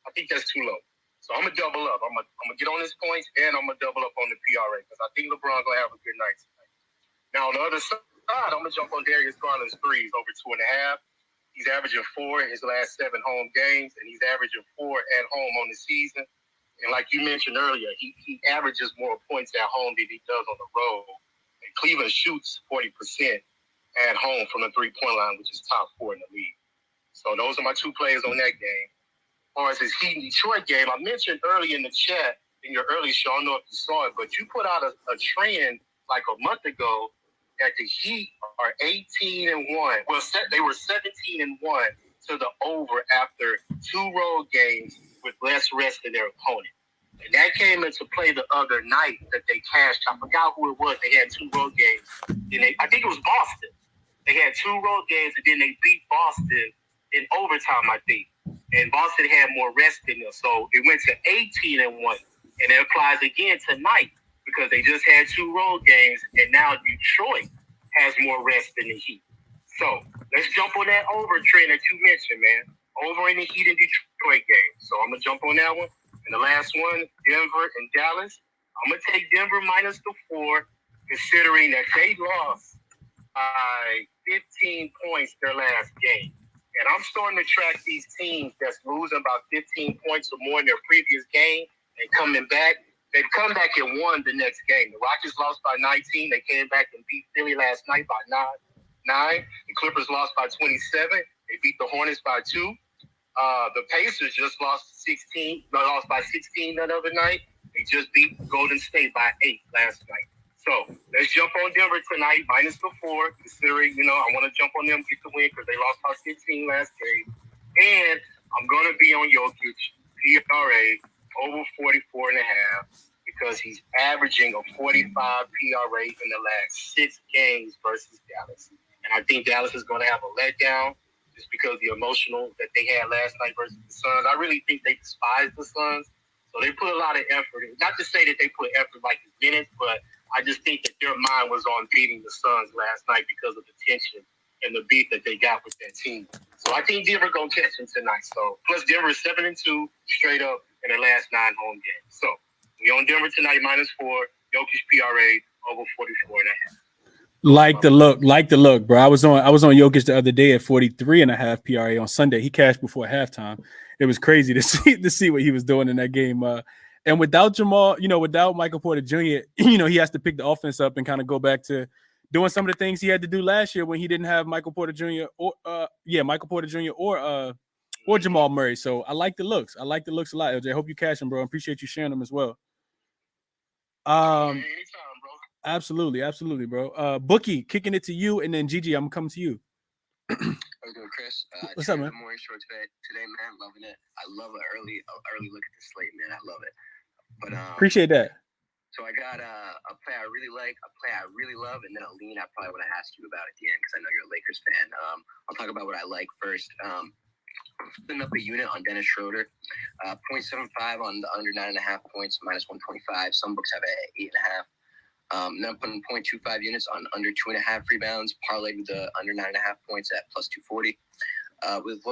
Speaker 5: I think that's too low. So I'm going to double up. I'm going to get on his points, and I'm going to double up on the PRA because I think LeBron going to have a good night tonight. Now, on the other side, I'm going to jump on Darius Garland's threes over 2.5. He's averaging 4 in his last 7 home games, and he's averaging 4 at home on the season. And like you mentioned earlier, he averages more points at home than he does on the road. And Cleveland shoots 40% at home from the three-point line, which is top 4 in the league. So those are my 2 players on that game. As far as his Heat and Detroit game, I mentioned early in the chat, in your early show, I don't know if you saw it, but you put out a trend like a month ago that the Heat are 18-1. Well, they were 17-1 to the over after 2 road games with less rest than their opponent. And that came into play the other night that they cashed. I forgot who it was. They had 2 road games. I think it was Boston. They had 2 road games, and then they beat Boston in overtime, I think. And Boston had more rest than them. So it went to 18-1. And it applies again tonight, because they just had 2 road games, and now Detroit has more rest than the Heat. So let's jump on that over trend that you mentioned, man. Over in the Heat and Detroit game. So I'm going to jump on that one. And the last one, Denver and Dallas. I'm going to take Denver minus the 4, considering that they lost by 15 points their last game. And I'm starting to track these teams that's losing about 15 points or more in their previous game and coming back. They've come back and won the next game. The Rockets lost by 19. They came back and beat Philly last night by 9. The Clippers lost by 27. They beat the Hornets by 2. The Pacers just lost by 16 the other night. They just beat Golden State by 8 last night. So let's jump on Denver tonight, minus the 4. Considering, I want to jump on them, get the win because they lost by 15 last game. And I'm going to be on Jokic, PRA, over 44.5 because he's averaging a 45 PRA in the last 6 games versus Dallas. And I think Dallas is going to have a letdown just because the emotional that they had last night versus the Suns. I really think they despise the Suns. So they put a lot of effort in. Not to say that they put effort like it's minutes, but I just think that their mind was on beating the Suns last night because of the tension and the beat that they got with that team. So I think Denver going to catch them tonight. So plus Denver is 7-2 straight up in their last 9 home games. So we on Denver tonight, minus 4. Jokic PRA over 44.5.
Speaker 1: Like the look, bro. I was on Jokic the other day at 43.5 PRA on Sunday. He cashed before halftime. It was crazy to see what he was doing in that game. And without Jamal, without Michael Porter Jr., he has to pick the offense up and kind of go back to doing some of the things he had to do last year when he didn't have Michael Porter Jr. or Jamal Murray. So I like the looks. I like the looks a lot, LJ. I hope you cash them, bro. I appreciate you sharing them as well.
Speaker 5: Anytime, bro.
Speaker 1: Absolutely, bro. Bookie, kicking it to you, and then Gigi, I'm coming to you.
Speaker 6: How you doing, Chris?
Speaker 1: What's up, man?
Speaker 6: The morning show today, man. Loving it. I love an early look at the slate, man. I love it. But
Speaker 1: appreciate that.
Speaker 6: So I got a play I really like, a play I really love, and then a lean I probably want to ask you about at the end because I know you're a Lakers fan. I'll talk about what I like first. Putting up a unit on Dennis Schroeder, 0.75 on the under 9.5 points, minus 125. Some books have it at 8.5. Then I'm putting 0.25 units on under 2.5 rebounds, parlayed with the under 9.5 points at plus 240. With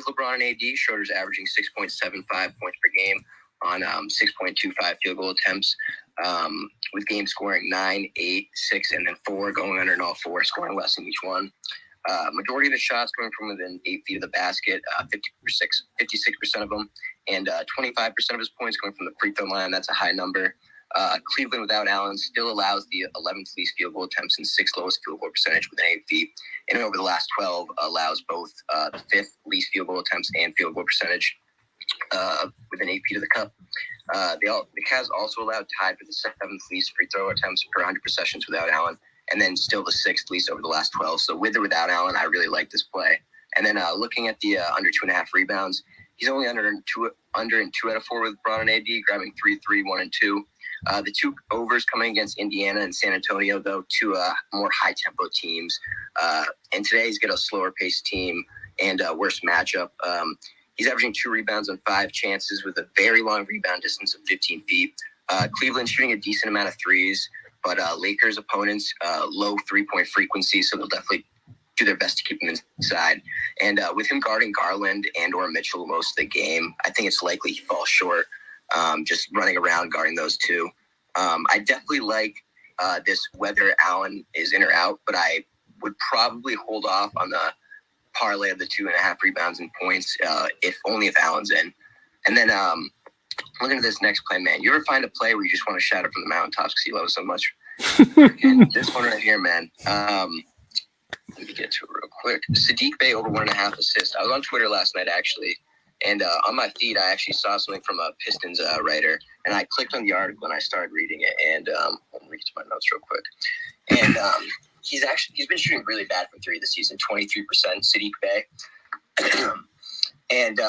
Speaker 6: LeBron and AD, Schroeder's averaging 6.75 points per game on 6.25 field goal attempts, with game scoring 9, 8, 6, and then 4, going under in all 4, scoring less in each one. Majority of the shots going from within 8 feet of the basket, 56% of them, and 25% of his points going from the free throw line. That's a high number. Cleveland without Allen still allows the 11th least field goal attempts and 6th lowest field goal percentage within 8 feet. And over the last 12, allows both the 5th least field goal attempts and field goal percentage within 8 feet of the cup. The Cavs also allowed tied for the 7th least free throw attempts per 100 possessions without Allen, and then still the 6th least over the last 12. So with or without Allen, I really like this play. And then looking at the under 2.5 rebounds, he's only under in 2 out of 4 with Bron and AD, grabbing 3, 1, and 2. The 2 overs coming against Indiana and San Antonio, though, 2 more high-tempo teams. And today he's got a slower-paced team and a worse matchup. He's averaging 2 rebounds on 5 chances with a very long rebound distance of 15 feet. Cleveland shooting a decent amount of threes, but Lakers opponents, low 3-point frequency, so they'll definitely do their best to keep him inside. And with him guarding Garland and or Mitchell most of the game, I think it's likely he falls short, just running around guarding those 2. I definitely like this whether Allen is in or out, but I would probably hold off on the parlay of the 2.5 rebounds and points, if Allen's in. And then looking at this next play, man, you ever find a play where you just want to shout it from the mountaintops because you love it so much? And this one right here, man. Let me get to it real quick. Sadiq Bey over 1.5 assists. I was on Twitter last night, actually, and on my feed, I actually saw something from a Pistons writer, and I clicked on the article and I started reading it. And let me get to my notes real quick. And he's been shooting really bad from 3 this season, 23%, Sadiq Bey. And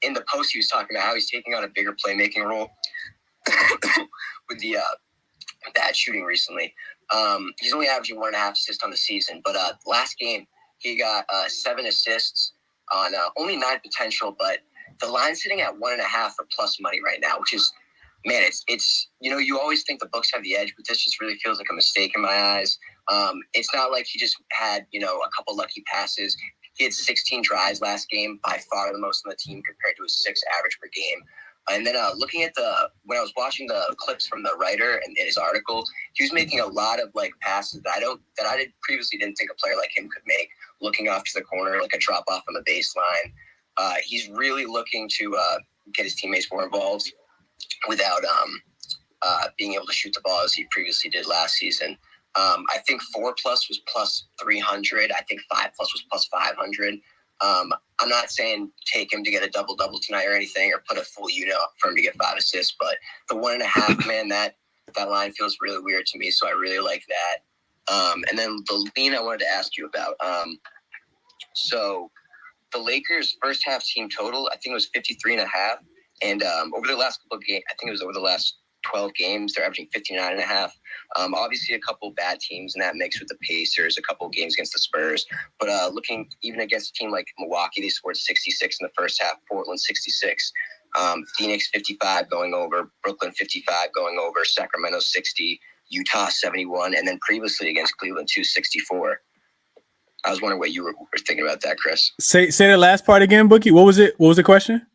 Speaker 6: in the post, he was talking about how he's taking on a bigger playmaking role with the bad shooting recently. He's only averaging 1.5 assists on the season, but last game he got 7 assists on only 9 potential, but the line's sitting at 1.5 for plus money right now, which is, man, it's you always think the Bucks have the edge, but this just really feels like a mistake in my eyes. It's not like he just had a couple lucky passes. He had 16 drives last game, by far the most on the team compared to his 6 average per game. And then looking at when I was watching the clips from the writer and his article, he was making a lot of passes that I previously didn't think a player like him could make, looking off to the corner, like a drop off on the baseline. He's really looking to get his teammates more involved without being able to shoot the ball as he previously did last season. I think 4+ was plus 300. I think 5+ was plus 500. I'm not saying take him to get a double-double tonight or anything, or put a full unit up for him to get 5 assists, but the 1.5, man, that That line feels really weird to me, so I really like that. And then the lean I wanted to ask you about. So the Lakers' first half team total, I think it was 53.5. And over the last couple of games, I think it was over the last 12 games, they're averaging 59.5. Obviously, a couple bad teams in that mix with the Pacers, a couple games against the Spurs. But looking even against a team like Milwaukee, they scored 66 in the first half. Portland 66. Phoenix 55 going over. Brooklyn 55 going over. Sacramento 60. Utah 71. And then previously against Cleveland 264. I was wondering what you were thinking about that, Chris.
Speaker 1: Say the last part again, Bookie. What was it? What was the question?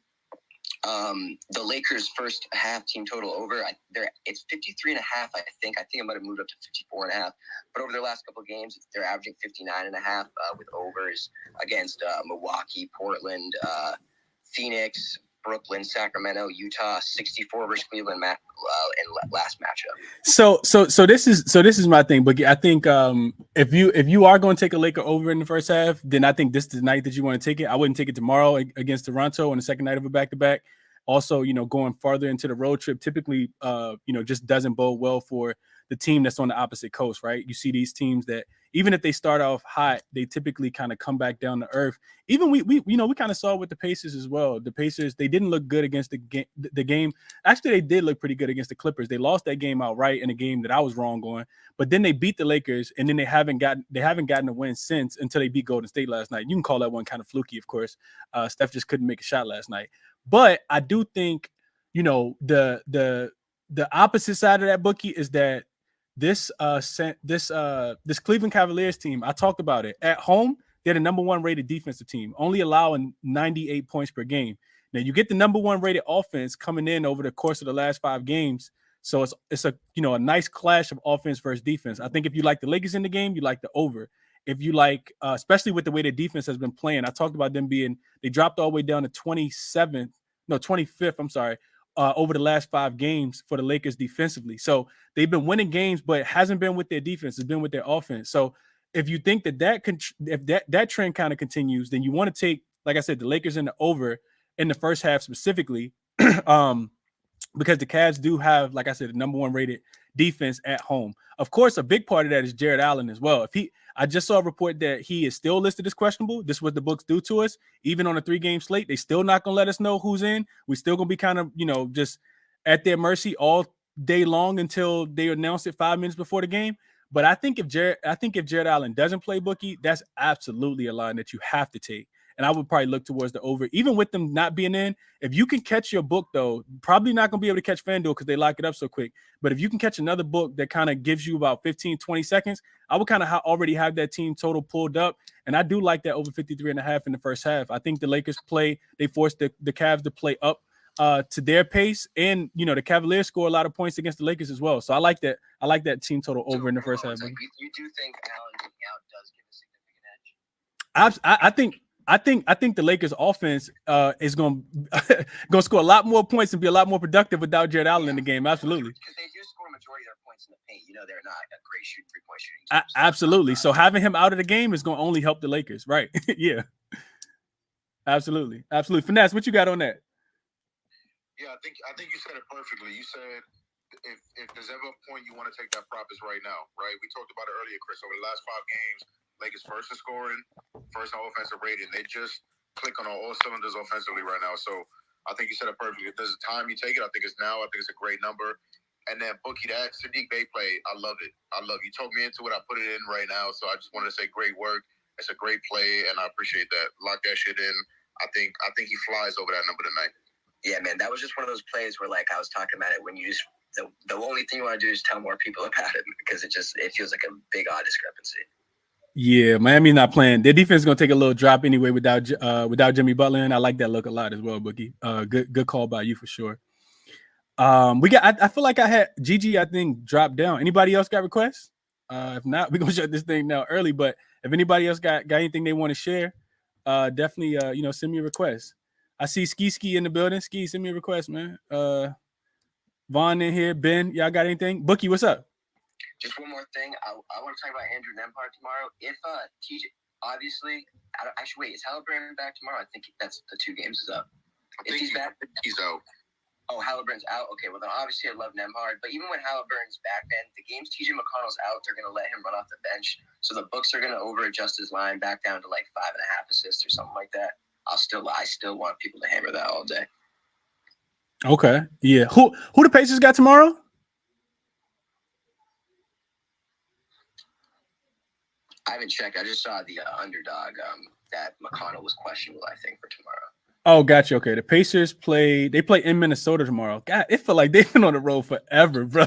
Speaker 6: The Lakers' first half team total over, it's 53.5, I think. I think it might have moved up to 54.5. But over their last couple of games, they're averaging 59.5 with overs against Milwaukee, Portland, Phoenix, Brooklyn, Sacramento, Utah, 64 versus Cleveland in last matchup.
Speaker 1: So this is my thing, but I think if you are going to take a Laker over in the first half, then I think this is the night that you want to take it. I wouldn't take it tomorrow against Toronto on the second night of a back-to-back. Also, going farther into the road trip typically, just doesn't bode well for the team that's on the opposite coast, right? You see these teams that even if they start off hot, they typically kind of come back down to earth. Even we kind of saw with the Pacers as well. The Pacers, they didn't look good against the game. Actually, they did look pretty good against the Clippers. They lost that game outright in a game that I was wrong on. But then they beat the Lakers, and then they haven't gotten a win since until they beat Golden State last night. You can call that one kind of fluky, of course. Steph just couldn't make a shot last night. But I do think, the opposite side of that, Bookie, is that this Cleveland Cavaliers team, I talked about it. At home, they're the number one rated defensive team, only allowing 98 points per game. Now you get the number one rated offense coming in over the course of the last 5 games. So it's a nice clash of offense versus defense. I think if you like the Lakers in the game, you like the over. If you like, especially with the way the defense has been playing, I talked about them they dropped all the way down to 25th, I'm sorry, over the last 5 games for the Lakers defensively. So they've been winning games, but it hasn't been with their defense. It's been with their offense. So if you think that trend kind of continues, then you want to take, like I said, the Lakers in the over in the first half specifically, because the Cavs do have, like I said, the number one rated defense at home. Of course, a big part of that is Jared Allen as well. I just saw a report that he is still listed as questionable. This is what the books do to us. Even on a 3-game slate, they still not going to let us know who's in. We still going to be kind of, just at their mercy all day long until they announce it 5 minutes before the game. But I think if Jared Allen doesn't play, Bookie, that's absolutely a line that you have to take. And I would probably look towards the over, even with them not being in. If you can catch your book, though, probably not going to be able to catch FanDuel because they lock it up so quick. But if you can catch another book that kind of gives you about 15, 20 seconds, I would kind of already have that team total pulled up. And I do like that over 53.5 in the first half. I think the Lakers they forced the Cavs to play up to their pace. And, the Cavaliers score a lot of points against the Lakers as well. So I like that. I like that team total over in the first half.
Speaker 6: You do think Allen being out does give a significant edge?
Speaker 1: I think the Lakers offense is going to score a lot more points and be a lot more productive without Jared Allen in the game. Absolutely.
Speaker 6: Because they do score a majority of their points in the paint. They're not a great shooting, 3-point shooting team.
Speaker 1: Absolutely. So having him out of the game is going to only help the Lakers. Right. Yeah. Absolutely. Absolutely. Finesse, what you got on that?
Speaker 2: Yeah, I think you said it perfectly. You said if there's ever a point you want to take that prop is right now, right? We talked about it earlier, Chris. Over the last 5 games, Lakers first in scoring, first in offensive rating. They just click on all cylinders offensively right now. So I think you said it perfectly. If there's a time you take it, I think it's now. I think it's a great number. And then Bookie, that Sadiq Bey play, I love it. You talked me into it. I put it in right now. So I just wanted to say great work. It's a great play, and I appreciate that. Lock that shit in. I think he flies over that number tonight.
Speaker 6: Yeah, man, that was just one of those plays where, like I was talking about it, when you just the only thing you want to do is tell more people about it because it feels like a big odd discrepancy.
Speaker 1: Yeah, Miami's not playing. Their defense is gonna take a little drop anyway without Jimmy Butler, and I like that look a lot as well, Boogie. Good call by you for sure. I feel like I had Gigi, I think, drop down. Anybody else got requests? If not, we're gonna shut this thing down early. But if anybody else got anything they want to share, definitely send me a request. I see Ski in the building. Ski, send me a request, man. Vaughn in here. Ben, y'all got anything? Bookie, what's up?
Speaker 6: Just one more thing. I want to talk about Andrew Nembhard tomorrow. If TJ, obviously, actually, wait, is Halliburton back tomorrow? I think that's the 2 games is up.
Speaker 2: If he's back, he's out.
Speaker 6: Oh, Halliburton's out. Okay, well then obviously I love Nembhard, but even when Halliburton's back, man, the games TJ McConnell's out, they're gonna let him run off the bench. So the books are gonna over-adjust his line back down to like 5.5 assists or something like that. I still want people to hammer that all day.
Speaker 1: Okay, yeah. Who the Pacers got tomorrow?
Speaker 6: I haven't checked. I just saw the underdog that McConnell was questionable, I think, for tomorrow.
Speaker 1: Oh, gotcha. Okay, the Pacers play in Minnesota tomorrow. God, it feel like they've been on the road forever, bro.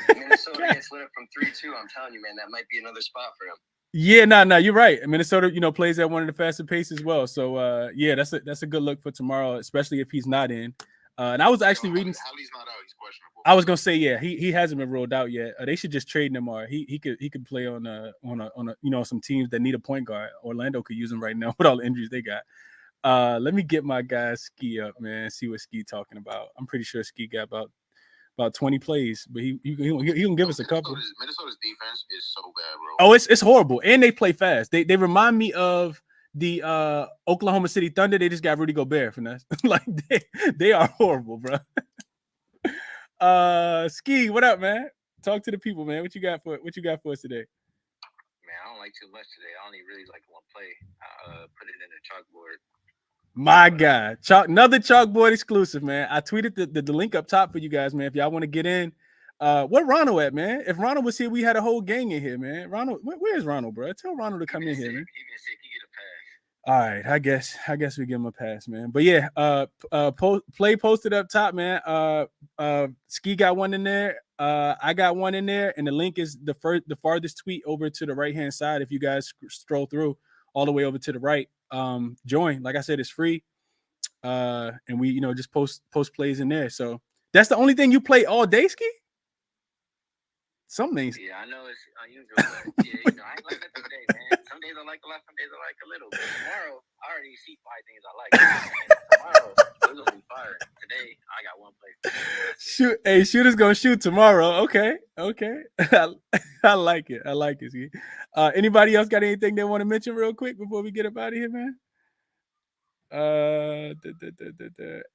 Speaker 6: Minnesota gets lit up from 3-2. I'm telling you, man, that might be another spot for them.
Speaker 1: Yeah, no, you're right. Minnesota, plays at one of the fastest paces as well. So, yeah, that's a good look for tomorrow, especially if he's not in. And I was actually reading.
Speaker 2: Hallie's not out. He's questionable.
Speaker 1: I was gonna say, yeah, he hasn't been rolled out yet. They should just trade Neymar. He could play on some teams that need a point guard. Orlando could use him right now with all the injuries they got. Let me get my guy Ski up, man. See what Ski talking about. I'm pretty sure Ski got about 20 plays, but he can give us a couple.
Speaker 2: Minnesota's defense is so bad, bro.
Speaker 1: Oh, it's horrible, and they play fast. They remind me of the Oklahoma City Thunder. They just got Rudy Gobert finesse. Like they are horrible, bro. Ski, what up, man? Talk to the people, man. What you got for us today?
Speaker 7: Man, I don't like too much today. I only really like one play. Put it in the chalkboard.
Speaker 1: My God, another chalkboard exclusive, man. I tweeted the link up top for you guys, man. If y'all want to get in, where Ronald at, man? If Ronald was here, we had a whole gang in here, man. Ronald, where's Ronald, bro? Tell Ronald to come in here, man. All right, I guess we give him a pass, man. But yeah, play posted up top, man. Ski got one in there. I got one in there, and the link is the farthest tweet over to the right hand side. If you guys stroll through all the way over to the right, join. Like I said, it's free, and we just post plays in there. So that's the only thing you play all day, Ski. Some things.
Speaker 7: Yeah, I know it's unusual, but yeah, I ain't like that today, man. Some days I like a lot, some days I like a little. But tomorrow, I already see 5 things I like. Tomorrow, it's gonna be fire. Today, I got one play.
Speaker 1: Shooter's gonna shoot tomorrow. Okay. I like it. Ski. Anybody else got anything they want to mention real quick before we get up out of here, man?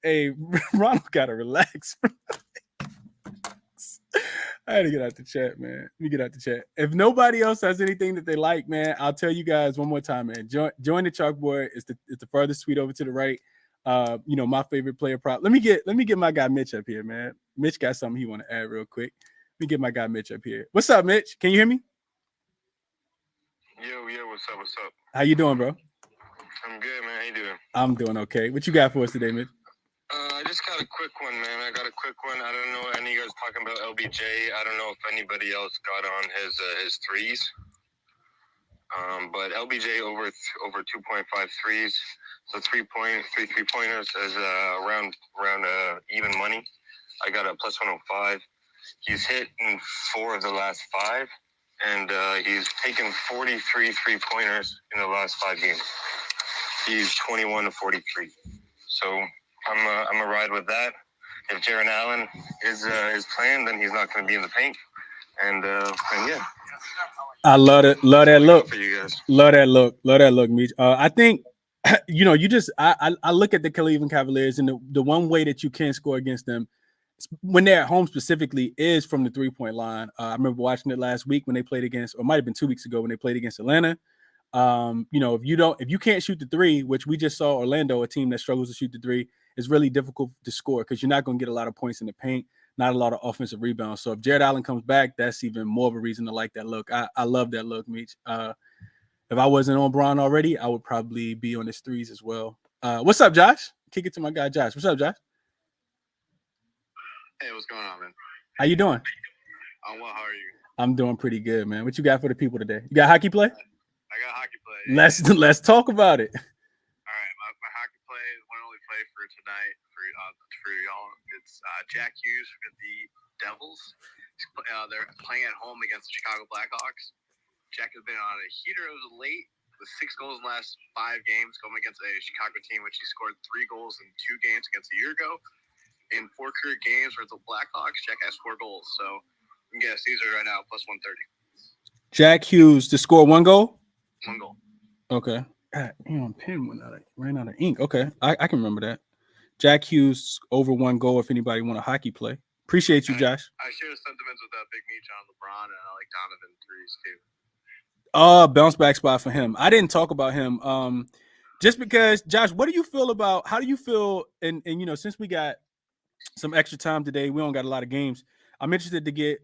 Speaker 1: Hey, Ronald gotta relax. I had to get out the chat, man. Let me get out the chat. If nobody else has anything that they like, man, I'll tell you guys one more time, man. Join the chalkboard. It's the furthest tweet over to the right. My favorite player prop. Let me get my guy Mitch up here, man. Mitch got something he want to add real quick. Let me get my guy Mitch up here. What's up, Mitch? Can you hear me?
Speaker 8: Yo, what's up?
Speaker 1: How you doing, bro?
Speaker 8: I'm good, man. How you doing?
Speaker 1: I'm doing okay. What you got for us today, Mitch?
Speaker 8: I just got a quick one, man. I don't know any of you guys talking about LBJ. I don't know if anybody else got on his threes. But LBJ over 2.5 threes. So 3 3-pointers is around even money. I got a plus 105. He's hit in 4 of the last 5, and he's taken 43 3-pointers in the last 5 games. He's 21 to 43. So I'm a ride with that. If Jaren Allen is playing, then he's not going to be in the paint. And yeah.
Speaker 1: I love that look.
Speaker 8: For you guys.
Speaker 1: Love that look, Mitch. I think I look at the Cleveland Cavaliers, and the one way that you can score against them when they're at home specifically is from the 3-point line. I remember watching it last week when they played against, or it might have been 2 weeks ago when they played against Atlanta. If you can't shoot the 3, which we just saw Orlando, a team that struggles to shoot the 3, it's really difficult to score because you're not going to get a lot of points in the paint, not a lot of offensive rebounds. So if Jared Allen comes back, that's even more of a reason to like that look. I love that look, Mitch. If I wasn't on Bron already, I would probably be on his 3s as well. What's up, Josh? Kick it to my guy, Josh. What's up, Josh?
Speaker 2: Hey, what's going on, man?
Speaker 1: How you doing?
Speaker 2: I'm well. How are you?
Speaker 1: I'm doing pretty good, man. What you got for the people today? You got hockey play?
Speaker 2: I got hockey play.
Speaker 1: Let's talk about it.
Speaker 2: All right, my hockey play is one only play for tonight for y'all. It's Jack Hughes for the Devils. They're playing at home against the Chicago Blackhawks. Jack has been on a heater as of late with 6 goals in the last 5 games, going against a Chicago team which he scored 3 goals in 2 games against a year ago. In 4 career games for the Blackhawks, Jack has 4 goals. So you can get Caesar right now plus 130.
Speaker 1: Jack Hughes to score 1 goal.
Speaker 2: 1 goal.
Speaker 1: Okay. God, pen ran out of ink. Okay, I can remember that. Jack Hughes over 1 goal if anybody want a hockey play. Appreciate you, Josh.
Speaker 8: I share sentiments with that Big Meech on LeBron, and I like Donovan threes too.
Speaker 1: Bounce back spot for him. I didn't talk about him. Just because, Josh, how do you feel? And since we got some extra time today, we don't got a lot of games. I'm interested to get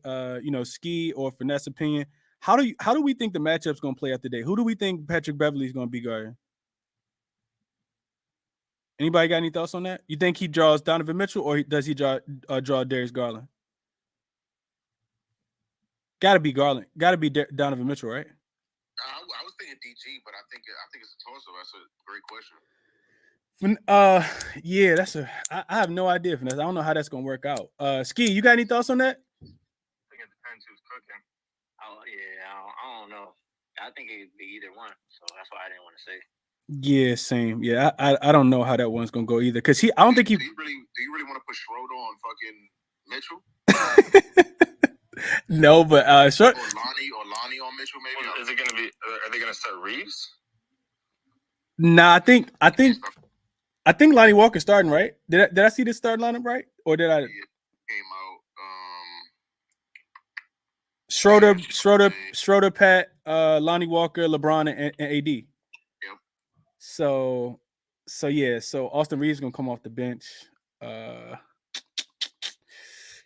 Speaker 1: Ski or Finesse opinion. How do we think the matchup's gonna play out today? Who do we think Patrick Beverley's gonna be guarding? Anybody got any thoughts on that? You think he draws Donovan Mitchell or does he draw Darius Garland? Gotta be Garland. Gotta be Donovan Mitchell, right?
Speaker 2: I was thinking DG, but I think it's a toss-up. That's a great question.
Speaker 1: Yeah, I have no idea, Finesse. I don't know how that's gonna work out. Ski, you got any thoughts on that?
Speaker 8: I think it depends who's cooking.
Speaker 7: Oh yeah, I don't know. I think it could be either one, so that's why I didn't want to say.
Speaker 1: Yeah, same. Yeah, I don't know how that one's gonna go either. Cause I don't think he.
Speaker 2: Do you really want to put Schroeder on fucking Mitchell?
Speaker 1: No, but
Speaker 2: Or Lonnie on Mitchell, maybe.
Speaker 8: Well, is it gonna be? Are they gonna start Reeves?
Speaker 1: Nah, I think Lonnie Walker's starting, right? Did I see this start lineup right, or did I?
Speaker 2: Yeah, came out.
Speaker 1: Schroeder, Pat, Lonnie Walker, LeBron, and AD.
Speaker 2: Yep.
Speaker 1: So Austin Reeves gonna come off the bench.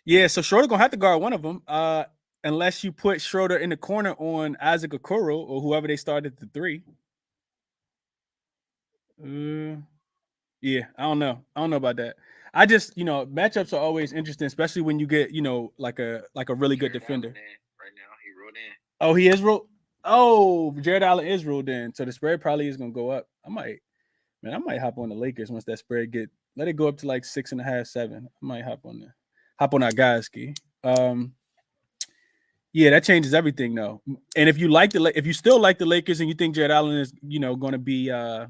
Speaker 1: Yeah, so Schroeder gonna have to guard one of them, unless you put Schroeder in the corner on Isaac Okoro or whoever they started the 3. Yeah, I don't know about that. I just matchups are always interesting, especially when you get like a really good defender.
Speaker 7: Right now, he rolled in.
Speaker 1: Oh, he is rolled. Oh, Jared Allen is rolled in, so the spread probably is gonna go up. I might hop on the Lakers once that spread let it go up to like 6.5, 7. I might hop on our guys, Ski. Yeah, that changes everything though. And if you still like the Lakers and you think Jared Allen is going to be I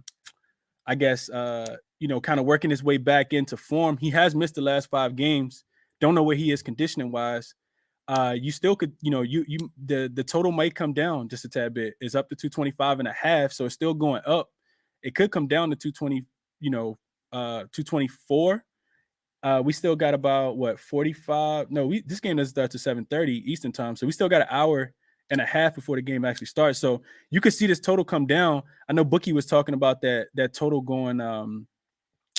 Speaker 1: guess kind of working his way back into form. He has missed the last 5 games. Don't know where he is conditioning wise. You still could, the total might come down just a tad bit. It's up to 225.5, so it's still going up. It could come down to 220, 224. We still got about 45. No, this game doesn't start to 7:30 Eastern time, so we still got an hour and a half before the game actually starts. So you could see this total come down. I know Bookie was talking about that total going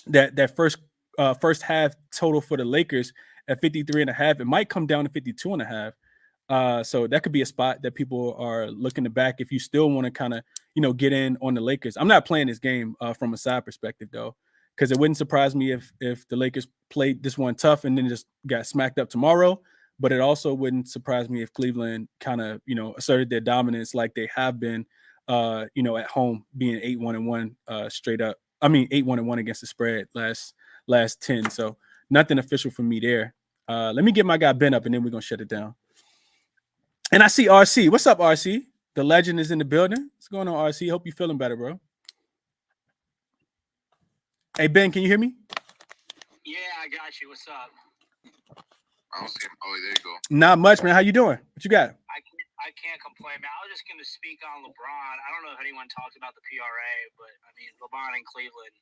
Speaker 1: that first half total for the Lakers at 53.5. It might come down to 52.5. So that could be a spot that people are looking to back if you still want to kind of get in on the Lakers. I'm not playing this game from a side perspective though, because it wouldn't surprise me if the Lakers played this one tough and then just got smacked up tomorrow. But it also wouldn't surprise me if Cleveland kind of, asserted their dominance like they have been, at home, being 8-1-1 straight up. I mean, 8-1-1 against the spread last 10. So nothing official for me there. Let me get my guy Ben up, and then we're gonna shut it down. And I see RC. What's up, RC? The legend is in the building. What's going on, RC? Hope you're feeling better, bro. Hey Ben, can you hear me?
Speaker 7: Yeah, I got you. What's up?
Speaker 2: I don't see him. Oh, there you go.
Speaker 1: Not much, man. How you doing? What you got?
Speaker 7: I can't complain, man. I was just going to speak on LeBron. I don't know if anyone talks about the PRA, but I mean, LeBron in Cleveland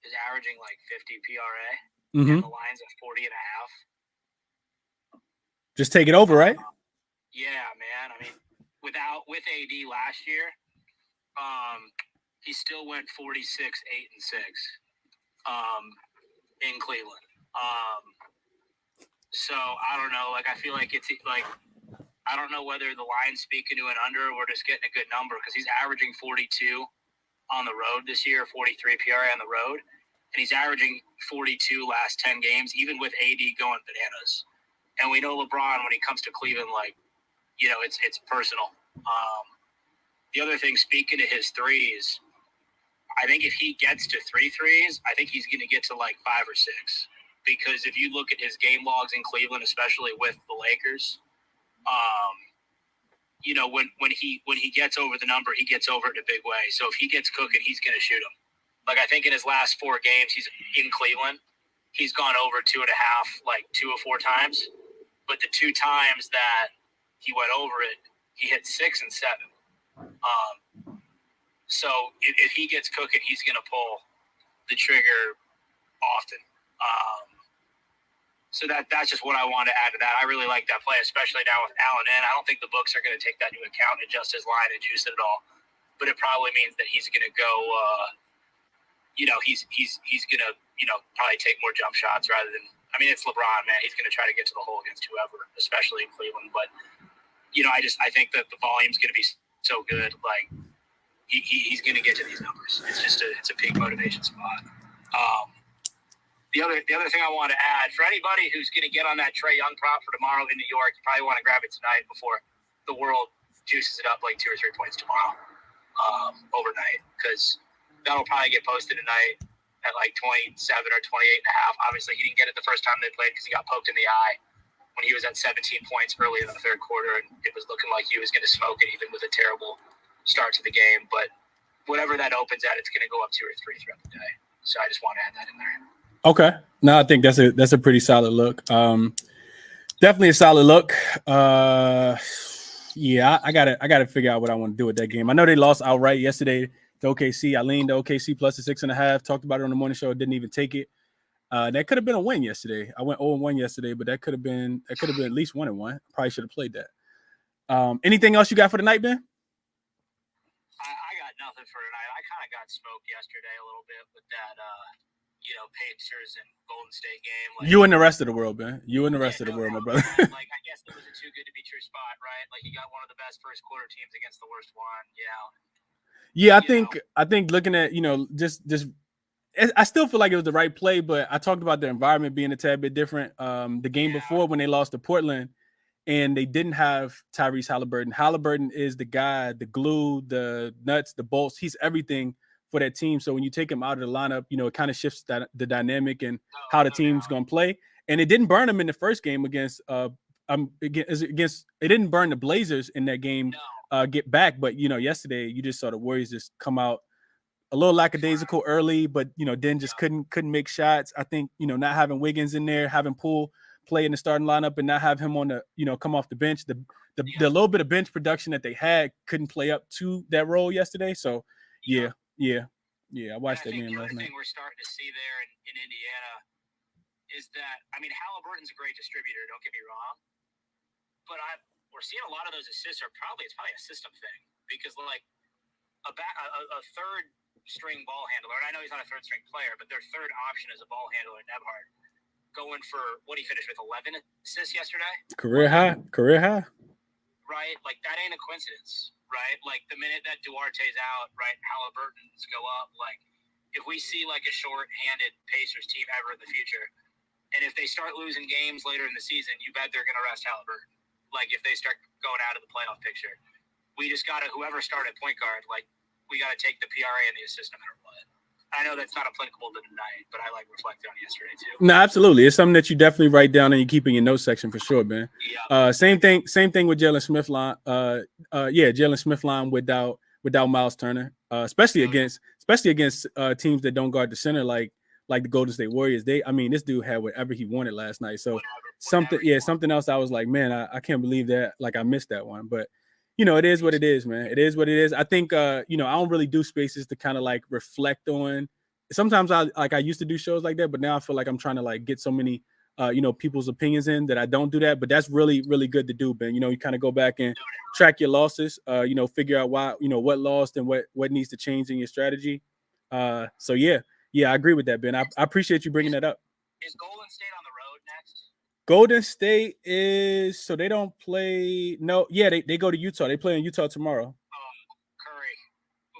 Speaker 7: is averaging like 50 PRA, and the line's at 40.5.
Speaker 1: Just take it over, right?
Speaker 7: Yeah, man. I mean, with AD last year, he still went 46, 8, and 6 in Cleveland. So I don't know. Like, I feel like it's like, I don't know whether the line's speaking to an under or we're just getting a good number, because he's averaging 42 on the road this year, 43 PRA on the road, and he's averaging 42 last 10 games, even with AD going bananas. And we know LeBron, when he comes to Cleveland, like, it's personal. The other thing, speaking to his threes, I think if he gets to 3 threes, I think he's going to get to like 5 or 6. Because if you look at his game logs in Cleveland, especially with the Lakers, when he gets over the number, he gets over it in a big way. So if he gets cooking, he's going to shoot them. Like, I think in his last 4 games, he's in Cleveland, he's gone over 2.5, like 2 or 4 times. But the 2 times that he went over it, he hit 6 and 7. So if he gets cooking, he's going to pull the trigger often.
Speaker 9: So that's just what I wanted to add to that. I really like that play, especially now with Allen in. I don't think the books are going to take that into account and adjust his line and juice it at all. But it probably means that he's going to go, he's going to, probably take more jump shots rather than, it's LeBron, man. He's going to try to get to the hole against whoever, especially in Cleveland. But, I think that the volume's going to be so good. Like, he's going to get to these numbers. It's just it's a peak motivation spot. The other thing I want to add, for anybody who's going to get on that Trae Young prop for tomorrow in New York, you probably want to grab it tonight before the world juices it up like 2 or 3 points tomorrow overnight, because that'll probably get posted tonight at like 27 or 28.5. Obviously, he didn't get it the first time they played because he got poked in the eye when he was at 17 points early in the third quarter, and it was looking like he was going to smoke it even with a terrible start to the game. But whatever that opens at, it's going to go up 2 or 3 throughout the day. So I just want to add that in there.
Speaker 1: Okay. No, I think that's a pretty solid look. Definitely a solid look. Yeah, I gotta figure out what I want to do with that game. I know they lost outright yesterday to OKC. I leaned to OKC plus the 6.5. Talked about it on the morning show. Didn't even take it. That could have been a win yesterday. I went 0-1 yesterday, but that could have been at least 1-1. Probably should have played that. Anything else you got for the night, Ben?
Speaker 9: I got nothing for tonight. I kind of got smoked yesterday a little bit with that. Pacers and Golden State game. Like,
Speaker 1: you and the rest of the world, man. You and the rest of the world, my brother.
Speaker 9: Like, I guess it was a too good to be true spot, right? Like, you got one of the best first quarter teams against the worst one.
Speaker 1: Yeah, I think looking at, just I still feel like it was the right play, but I talked about the environment being a tad bit different. The game before when they lost to Portland and they didn't have Tyrese Halliburton. Halliburton is the guy, the glue, the nuts, the bolts. He's everything for that team. So when you take him out of the lineup, it kind of shifts the dynamic and how the team's going to play. And it didn't burn them in the first game against it didn't burn the Blazers in that game, get back. But, yesterday you just saw the Warriors just come out a little lackadaisical early, but, then just couldn't make shots. I think, not having Wiggins in there, having Poole play in the starting lineup and not have him on the, come off the bench, the little bit of bench production that they had couldn't play up to that role yesterday. So, yeah, I watched that game last night.
Speaker 9: The thing we're starting to see there in Indiana is that, Halliburton's a great distributor, don't get me wrong, but we're seeing a lot of those assists it's probably a system thing, because like a third string ball handler, and I know he's not a third string player, but their third option is a ball handler, Nebhard, going for what he finished with 11 assists yesterday.
Speaker 1: Career high.
Speaker 9: Right? Like, that ain't a coincidence, right? Like, the minute that Duarte's out, right, Halliburton's go up. Like, if we see, like, a short-handed Pacers team ever in the future, and if they start losing games later in the season, you bet they're going to rest Halliburton. Like, if they start going out of the playoff picture. We just got to, whoever started point guard, like, we got to take the PRA and the assist no matter what. I know that's not applicable to tonight, but I reflected on yesterday too.
Speaker 1: No, absolutely. It's something that you definitely write down and you keep in your notes section for sure, man.
Speaker 9: Yeah.
Speaker 1: Same thing with Jalen Smith line. Jalen Smith line without Miles Turner, especially against teams that don't guard the center like the Golden State Warriors. This dude had whatever he wanted last night. So something else. I was like, man, I can't believe that. Like, I missed that one, but. It is what it is, man. It is what it is. I think, I don't really do spaces to kind of like reflect on. Sometimes I used to do shows like that, but now I feel like I'm trying to like get so many, people's opinions in that I don't do that. But that's really, really good to do, Ben. You kind of go back and track your losses, figure out why, what lost and what needs to change in your strategy. So yeah, I agree with that, Ben. I appreciate you bringing that up.
Speaker 9: Is Golden State on the road next?
Speaker 1: Golden State is, so they don't play. No, yeah, they go to Utah. They play in Utah tomorrow.
Speaker 9: Curry.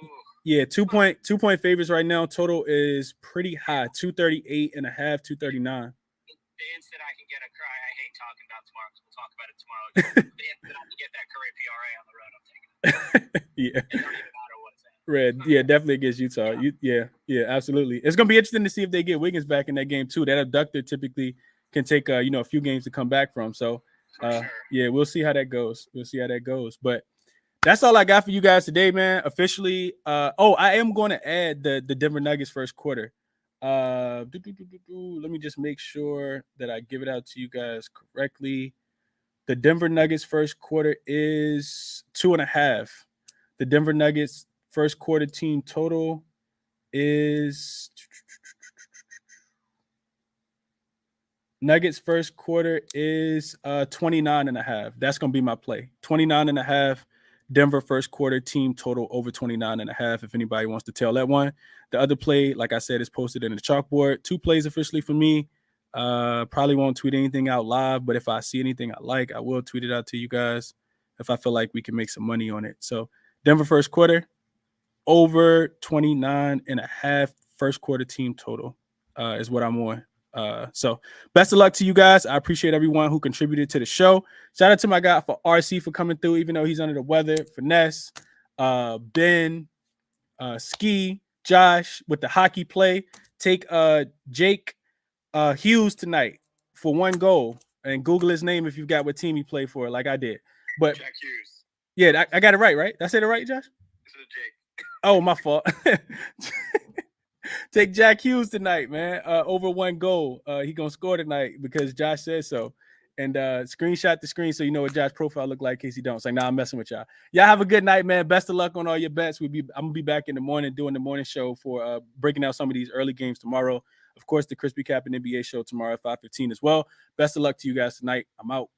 Speaker 9: Ooh.
Speaker 1: Yeah, 2-point favorites right now. Total is pretty high, 238.5, 239.
Speaker 9: The instant I can get a Curry, I hate talking about tomorrow because we'll talk about it tomorrow. The instant I can get that Curry PRA on the road, I'm taking it.
Speaker 1: Yeah.
Speaker 9: It don't even matter what it's at.
Speaker 1: Red, yeah, definitely against Utah. Yeah, absolutely. It's gonna be interesting to see if they get Wiggins back in that game too. That abductor typically can take a few games to come back from. So
Speaker 9: sure.
Speaker 1: Yeah, we'll see how that goes. But that's all I got for you guys today, man. Officially, I am going to add the Denver Nuggets first quarter. Let me just make sure that I give it out to you guys correctly. The Denver Nuggets first quarter is 2.5. The Denver Nuggets first quarter team total is Nuggets first quarter is 29.5. That's going to be my play. 29.5. Denver first quarter team total over 29.5. If anybody wants to tell that one. The other play, like I said, is posted in the chalkboard. 2 plays officially for me. Probably won't tweet anything out live, but if I see anything I like, I will tweet it out to you guys if I feel like we can make some money on it. So Denver first quarter over 29.5 first quarter team total is what I'm on. So best of luck to you guys. I appreciate everyone who contributed to the show. Shout out to my guy for RC for coming through, even though he's under the weather. Finesse, Ben, Ski, Josh with the hockey play. Take Jake Hughes tonight for 1 goal and Google his name if you've got what team he played for, like I did. But
Speaker 2: Jack Hughes.
Speaker 1: Yeah, I got it right? Did I say it right, Josh?
Speaker 2: This is Jake.
Speaker 1: Oh, my fault. Take Jack Hughes tonight, man. Over 1 goal. He gonna score tonight because Josh said so. And screenshot the screen so you know what Josh's profile look like in case you don't. It's like, nah, I'm messing with y'all. Y'all have a good night, man. Best of luck on all your bets. I'm gonna be back in the morning doing the morning show for breaking out some of these early games tomorrow. Of course, the ChrisBeCappinn NBA show tomorrow at 5:15 as well. Best of luck to you guys tonight. I'm out.